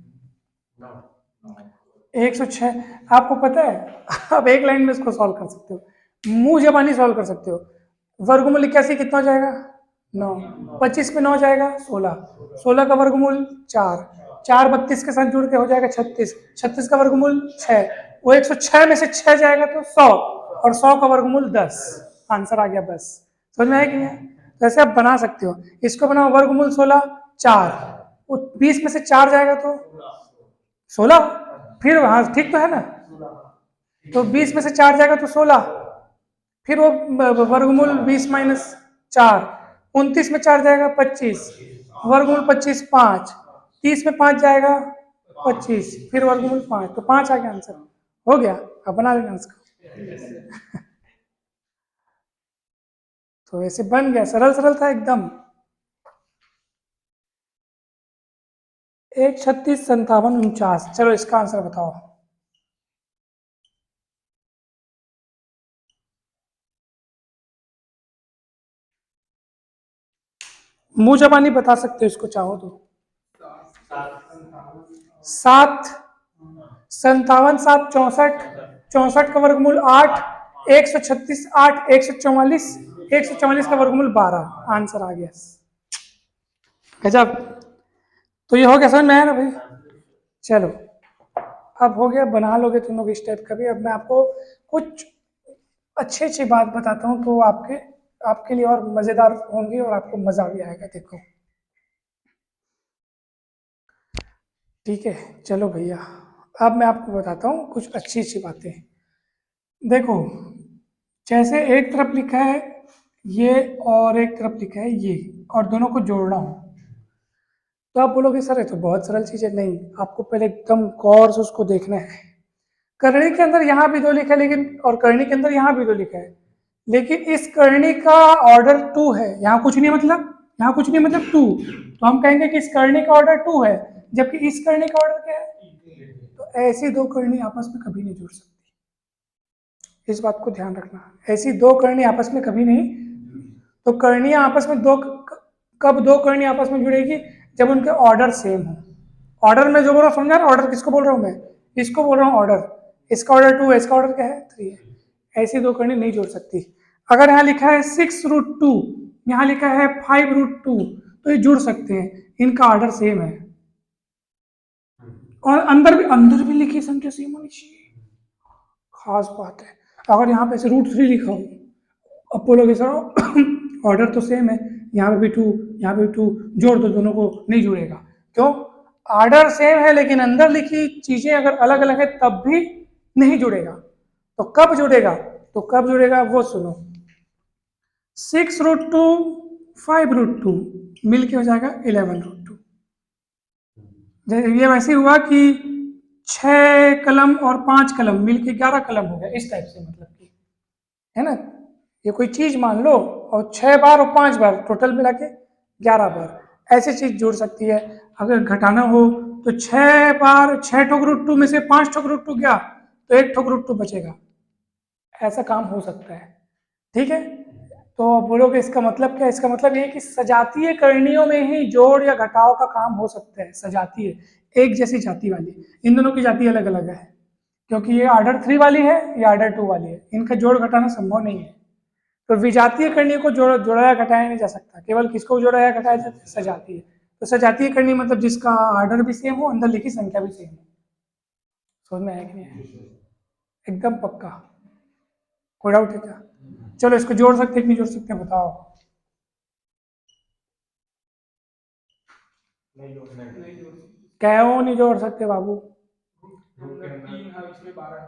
106, आपको पता है आप एक लाइन में इसको सॉल्व कर सकते हो, मुंह जबानी सॉल्व कर सकते हो। वर्गमूल 81 कितना हो जाएगा, 9, 25 में 9 जाएगा 16, 16 का वर्गमूल 4, 4 32 के साथ जुड़ के हो जाएगा 36, 36 का वर्गमूल 6, वो 106 में से 6 जाएगा तो 100, और 100 का वर्गमूल 10, आंसर आ गया बस। समझ में आया कि नहीं? तो ऐसे आप बना सकते हो, इसको बनाओ वर्गमूल 16 4, वो 20 में से 4 जाएगा तो 16, फिर हाँ ठीक तो है ना, तो 20 में से 4 जाएगा तो 16, फिर वो वर्गमूल 20 माइनस 4, 29 में 4 जाएगा 25, वर्गमूल 25 5, 30 में 5 जाएगा 25, फिर वर्गमूल 5, तो 5 आ गया आंसर, हो गया। अब बना लेना उसको तो ऐसे बन गया, सरल सरल था एकदम। 1 36 57 49, चलो इसका आंसर बताओ। मुंह जबानी बता सकते हो इसको चाहो तो। 7 57 7 64, 64 का वर्गमूल 8, 136 8, 144, 144 का वर्गमूल 12, आंसर आ गया। गजब, तो ये हो गया, समझ में आया ना भाई। चलो अब हो गया, बना लोगे तुम लोग इस टाइप का भी। अब मैं आपको कुछ अच्छी अच्छी बात बताता हूँ तो आपके लिए और मजेदार होंगी और आपको मजा भी आएगा। देखो ठीक है, चलो भैया अब मैं आपको बताता हूँ कुछ अच्छी अच्छी बातें। देखो जैसे एक तरफ लिखा है ये और एक तरफ लिखा है ये, और दोनों को जोड़ना हो, तो आप बोलोगे सर ये तो बहुत सरल चीज है। नहीं, आपको पहले एकदम गौर से उसको देखना है। करनी के अंदर यहाँ भी 2 लिखा है, लेकिन और करनी के अंदर यहाँ भी 2 लिखा है, लेकिन इस करनी का ऑर्डर 2 है, यहाँ कुछ नहीं मतलब, यहाँ कुछ नहीं मतलब 2, तो हम कहेंगे कि इस करनी का ऑर्डर 2 है, जबकि इस करनी का ऑर्डर क्या है। तो ऐसी 2 करनी आपस में कभी नहीं जुड़ सकती, इस बात को ध्यान रखना। ऐसी 2 करनी आपस में कभी नहीं, तो करनियां आपस में कब 2 करनी आपस में जुड़ेगी, जब उनके ऑर्डर सेम हो। ऑर्डर में जो बोल रहा हूँ समझा, ऑर्डर किसको बोल रहा हूँ मैं, इसको बोल रहा हूँ ऑर्डर, इसका ऑर्डर 2 है, इसका ऑर्डर क्या है 3 है। ऐसी 2 करनी नहीं जुड़ सकती। अगर यहाँ लिखा है 6√2, यहाँ लिखा है 5√2, तो ये जुड़ सकते हैं, इनका ऑर्डर सेम है, और अंदर भी लिखी संख्या सेम होनी चाहिए। खास बात है। अगर यहाँ पे से √3 लिखा हो, अब बोलोगे सर ऑर्डर तो सेम है, यहाँ पे भी 2, यहाँ पे भी 2, जोड़ दो दोनों को, नहीं जुड़ेगा। क्यों? ऑर्डर सेम है लेकिन अंदर लिखी चीजें अगर अलग अलग है तब भी नहीं जुड़ेगा। तो कब जुड़ेगा? तो कब जुड़ेगा वो सुनो। 6√2 5√2 मिल के हो जाएगा 11√2। ये वैसे हुआ कि 6 कलम और 5 कलम मिल के 11 कलम हो गया, इस टाइप से, मतलब कि, है ना। ये कोई चीज मान लो और 6 बार और 5 बार टोटल मिला के 11 बार, ऐसी चीज जुड़ सकती है। अगर घटाना हो तो 6 बार 6 ठोक √2 में से 5 ठोक √2 गया तो 1 ठोक √2 बचेगा। ऐसा काम हो सकता है, ठीक है। तो बोलोगे इसका मतलब क्या है? इसका मतलब ये है कि सजातीय करणियों में ही जोड़ या घटाव का काम हो सकता है। सजातीय, एक जैसी जाति वाली, इन दोनों की जाति अलग अलग है, क्योंकि ये ऑर्डर 3 वाली है, ये ऑर्डर 2 वाली है, इनका जोड़ घटाना संभव नहीं है। तो विजातीय करणी को जोड़ा घटाया नहीं जा सकता, केवल किसको जोड़ा या घटाया जाता है? सजातीय। तो सजातीय करणी मतलब जिसका ऑर्डर भी सेम हो, अंदर लिखी संख्या भी सेम हो। समझ में आया कि नहीं है? एकदम पक्का, कोई डाउट है क्या? चलो इसको जोड़ सकते कि नहीं जोड़ सकते बताओ। क्यों नहीं जोड़ सकते बाबू?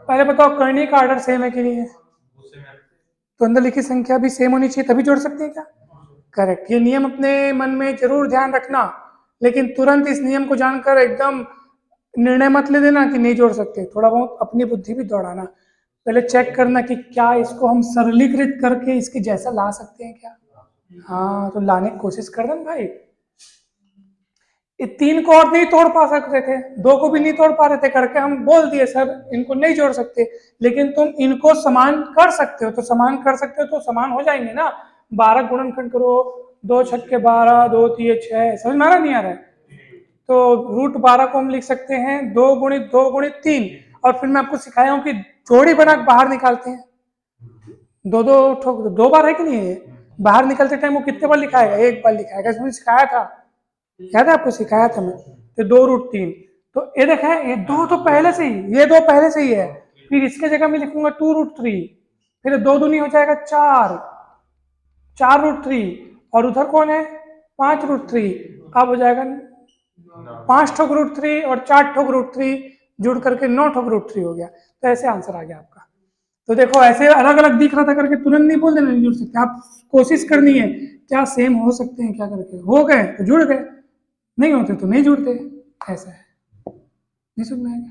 पहले बताओ करणी का ऑर्डर सेम है कि नहीं है? तो अंदर लिखी संख्या भी सेम होनी चाहिए तभी जोड़ सकते हैं क्या? करेक्ट। ये नियम अपने मन में जरूर ध्यान रखना, लेकिन तुरंत इस नियम को जानकर एकदम निर्णय मत ले देना कि नहीं जोड़ सकते। थोड़ा बहुत अपनी बुद्धि भी दौड़ाना, पहले चेक करना कि क्या इसको हम सरलीकृत करके इसके जैसा ला सकते हैं क्या। हाँ, तो लाने की कोशिश कर देना भाई। ये 3 को और नहीं तोड़ पा सकते थे, 2 को भी नहीं तोड़ पा रहे थे, करके हम बोल दिए सर इनको नहीं जोड़ सकते, लेकिन तुम इनको समान कर सकते हो। तो समान कर सकते हो तो समान हो जाएंगे ना। 12 गुणनखंड करो, 2 छक्के 12, 2 तिये 6, समझ में आ रहा नहीं आ रहा है? तो √12 को हम लिख सकते हैं 2 गुणित 2 गुणित 3, और फिर मैं आपको सिखाया हूँ कि जोड़ी बना बाहर निकालते हैं। दो बार है कि नहीं है? बाहर निकलते टाइम वो कितने बार लिखाएगा? 1 बार लिखाएगा, इसमें सिखाया था, याद है आपको? सिखाया था मैं। तो 2√3, तो ये देखा है, ये 2 तो पहले से ही, ये 2 पहले से ही है, फिर इसके जगह मैं लिखूंगा 2√3, फिर 2 दूनी हो जाएगा 4, 4√3, और उधर कौन है? 5√3। अब हो जाएगा 5 ठोक √3 और 4 ठोक √3 जुड़ करके 9 ठोक √3 हो गया। तो ऐसे आंसर आ गया आपका। तो देखो ऐसे अलग अलग दिख रहा था करके तुरंत नहीं बोल देना नहीं जुड़ सकते, आप कोशिश करनी है क्या सेम हो सकते हैं क्या, करके हो गए तो जुड़ गए, नहीं होते तो नहीं जुड़ते। ऐसा है, नहीं समझ में आएगा?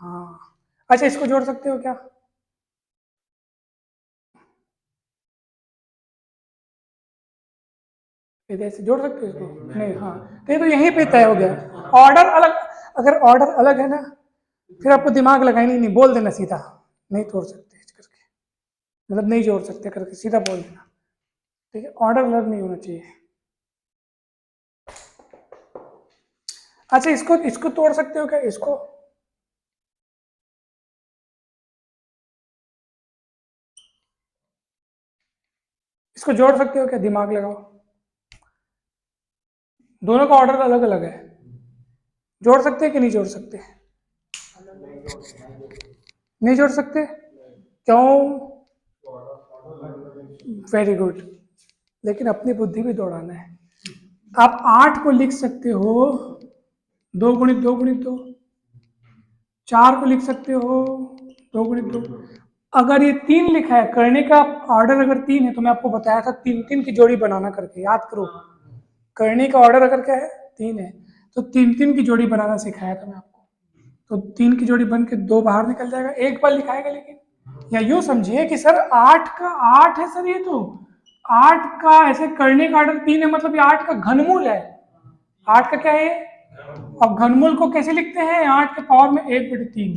हाँ। अच्छा, इसको जोड़ सकते हो क्या? इधर से जोड़ सकते हो इसको? नहीं। हाँ, तो ये तो यहीं पे तय हो गया। ऑर्डर अलग, अगर ऑर्डर अलग है ना, फिर आपको दिमाग लगाना नहीं, बोल देना सीधा नहीं तोड़ सकते करके, मतलब नहीं जोड़ सकते करके सीधा बोल देना, ठीक है। ऑर्डर अलग नहीं होना चाहिए। अच्छा, इसको इसको तोड़ सकते हो क्या? इसको इसको जोड़ सकते हो क्या? दिमाग लगाओ। दोनों का ऑर्डर अलग अलग है, जोड़ सकते हैं कि नहीं जोड़ सकते? नहीं जोड़ सकते, क्यों? वेरी गुड, लेकिन अपनी बुद्धि भी दौड़ाना है। आप 8 को लिख सकते हो 2 गुणित 2 गुणित 2, 4 को लिख सकते हो 2 गुणित 2। अगर ये 3 लिखा है, करने का ऑर्डर अगर 3 है, तो मैं आपको बताया था 3 की जोड़ी बनाना करके, याद करो। करने का ऑर्डर अगर क्या है? 3 है, तो 3 की जोड़ी बनाना सिखाया था मैं आपको। तो 3 की जोड़ी बन के 2 बाहर निकल जाएगा, 1 बार लिखाएगा। लेकिन या यूं समझिए कि सर 8 का 8 है सर, ये तो 8 का ऐसे करने का ऑर्डर 3 है, मतलब ये 8 का घनमूल है। 8 का क्या है? अब घनमूल को कैसे लिखते हैं? 8 के पावर में 1/3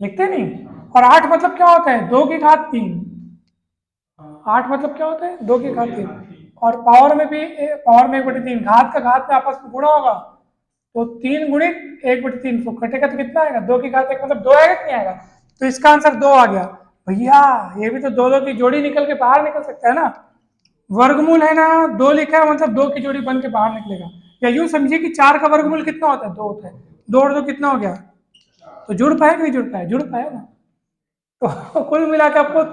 लिखते नहीं। और 8 मतलब क्या होता है? 2 की घात 3। 8 मतलब क्या होता है? 2 की घात 3। और पावर में भी पावर में 1/3, घात का घात में आपस में गुणा होगा, तो 3 गुणित 1/3, तो कटेगा तो कितना आएगा? 2 की घात 1, मतलब 2 आएगा कि नहीं आएगा? तो इसका आंसर 2 आ गया भैया। ये भी तो 2 की जोड़ी निकल के बाहर निकल सकता है ना। वर्गमूल है ना, 2 लिखा है मतलब 2 की जोड़ी बन के बाहर निकलेगा। या यूं समझिए कि 4 का वर्गमूल कितना होता है? 2 होता है। 2 और 2 कितना हो गया? तो जुड़ पाया कि नहीं जुड़ पाया? जुड़ पाया ना। तो कुल मिला के आपको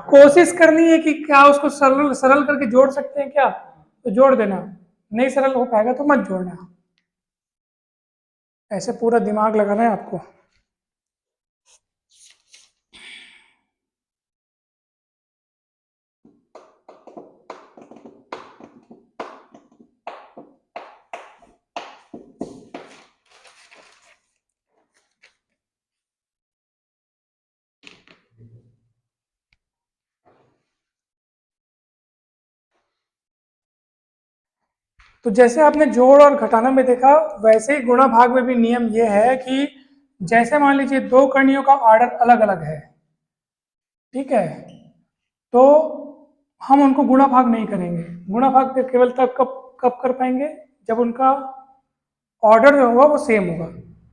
कोशिश करनी है कि क्या उसको सरल सरल करके जोड़ सकते हैं क्या, तो जोड़ देना, नहीं सरल हो पाएगा तो मत जोड़ना। ऐसे पूरा दिमाग लगाना है आपको। तो जैसे आपने जोड़ और घटाना में देखा, वैसे ही गुणा भाग में भी नियम ये है कि जैसे मान लीजिए दो कणियों का ऑर्डर अलग अलग है, ठीक है, तो हम उनको गुणा भाग नहीं करेंगे। गुणा भाग पे केवल तब कब कब कर पाएंगे, जब उनका ऑर्डर जो होगा वो सेम होगा।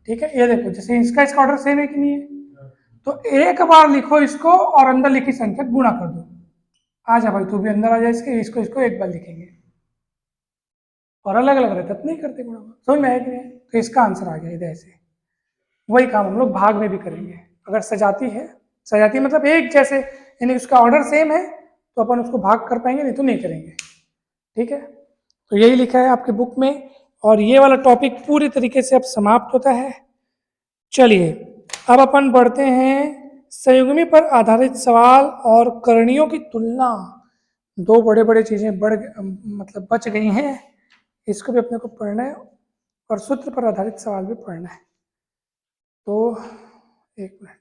ठीक है, ये देखो जैसे इसका ऑर्डर सेम है कि नहीं है, तो एक बार लिखो इसको और अंदर लिखी संख्या गुणा कर दो। आ जा भाई तू भी अंदर आ जा, इसके इसको इसको एक बार लिखेंगे, और अलग अलग रहता तो नहीं करते गुणा भाग। समझ में आया कि नहीं? तो इसका आंसर आ गया इधर ऐसे। वही काम हम लोग भाग में भी करेंगे। अगर सजाती है, सजाती मतलब एक जैसे, यानी उसका ऑर्डर सेम है, तो अपन उसको भाग कर पाएंगे, नहीं तो नहीं करेंगे। ठीक है, तो यही लिखा है आपके बुक में, और ये वाला टॉपिक पूरी तरीके से अब समाप्त होता है। चलिए अब अपन बढ़ते हैं संयुग्मी पर आधारित सवाल और करणियों की तुलना। दो बड़े बड़े चीजें मतलब बच गई हैं, इसको भी अपने को पढ़ना है, और सूत्र पर आधारित सवाल भी पढ़ना है। तो एक मिनट।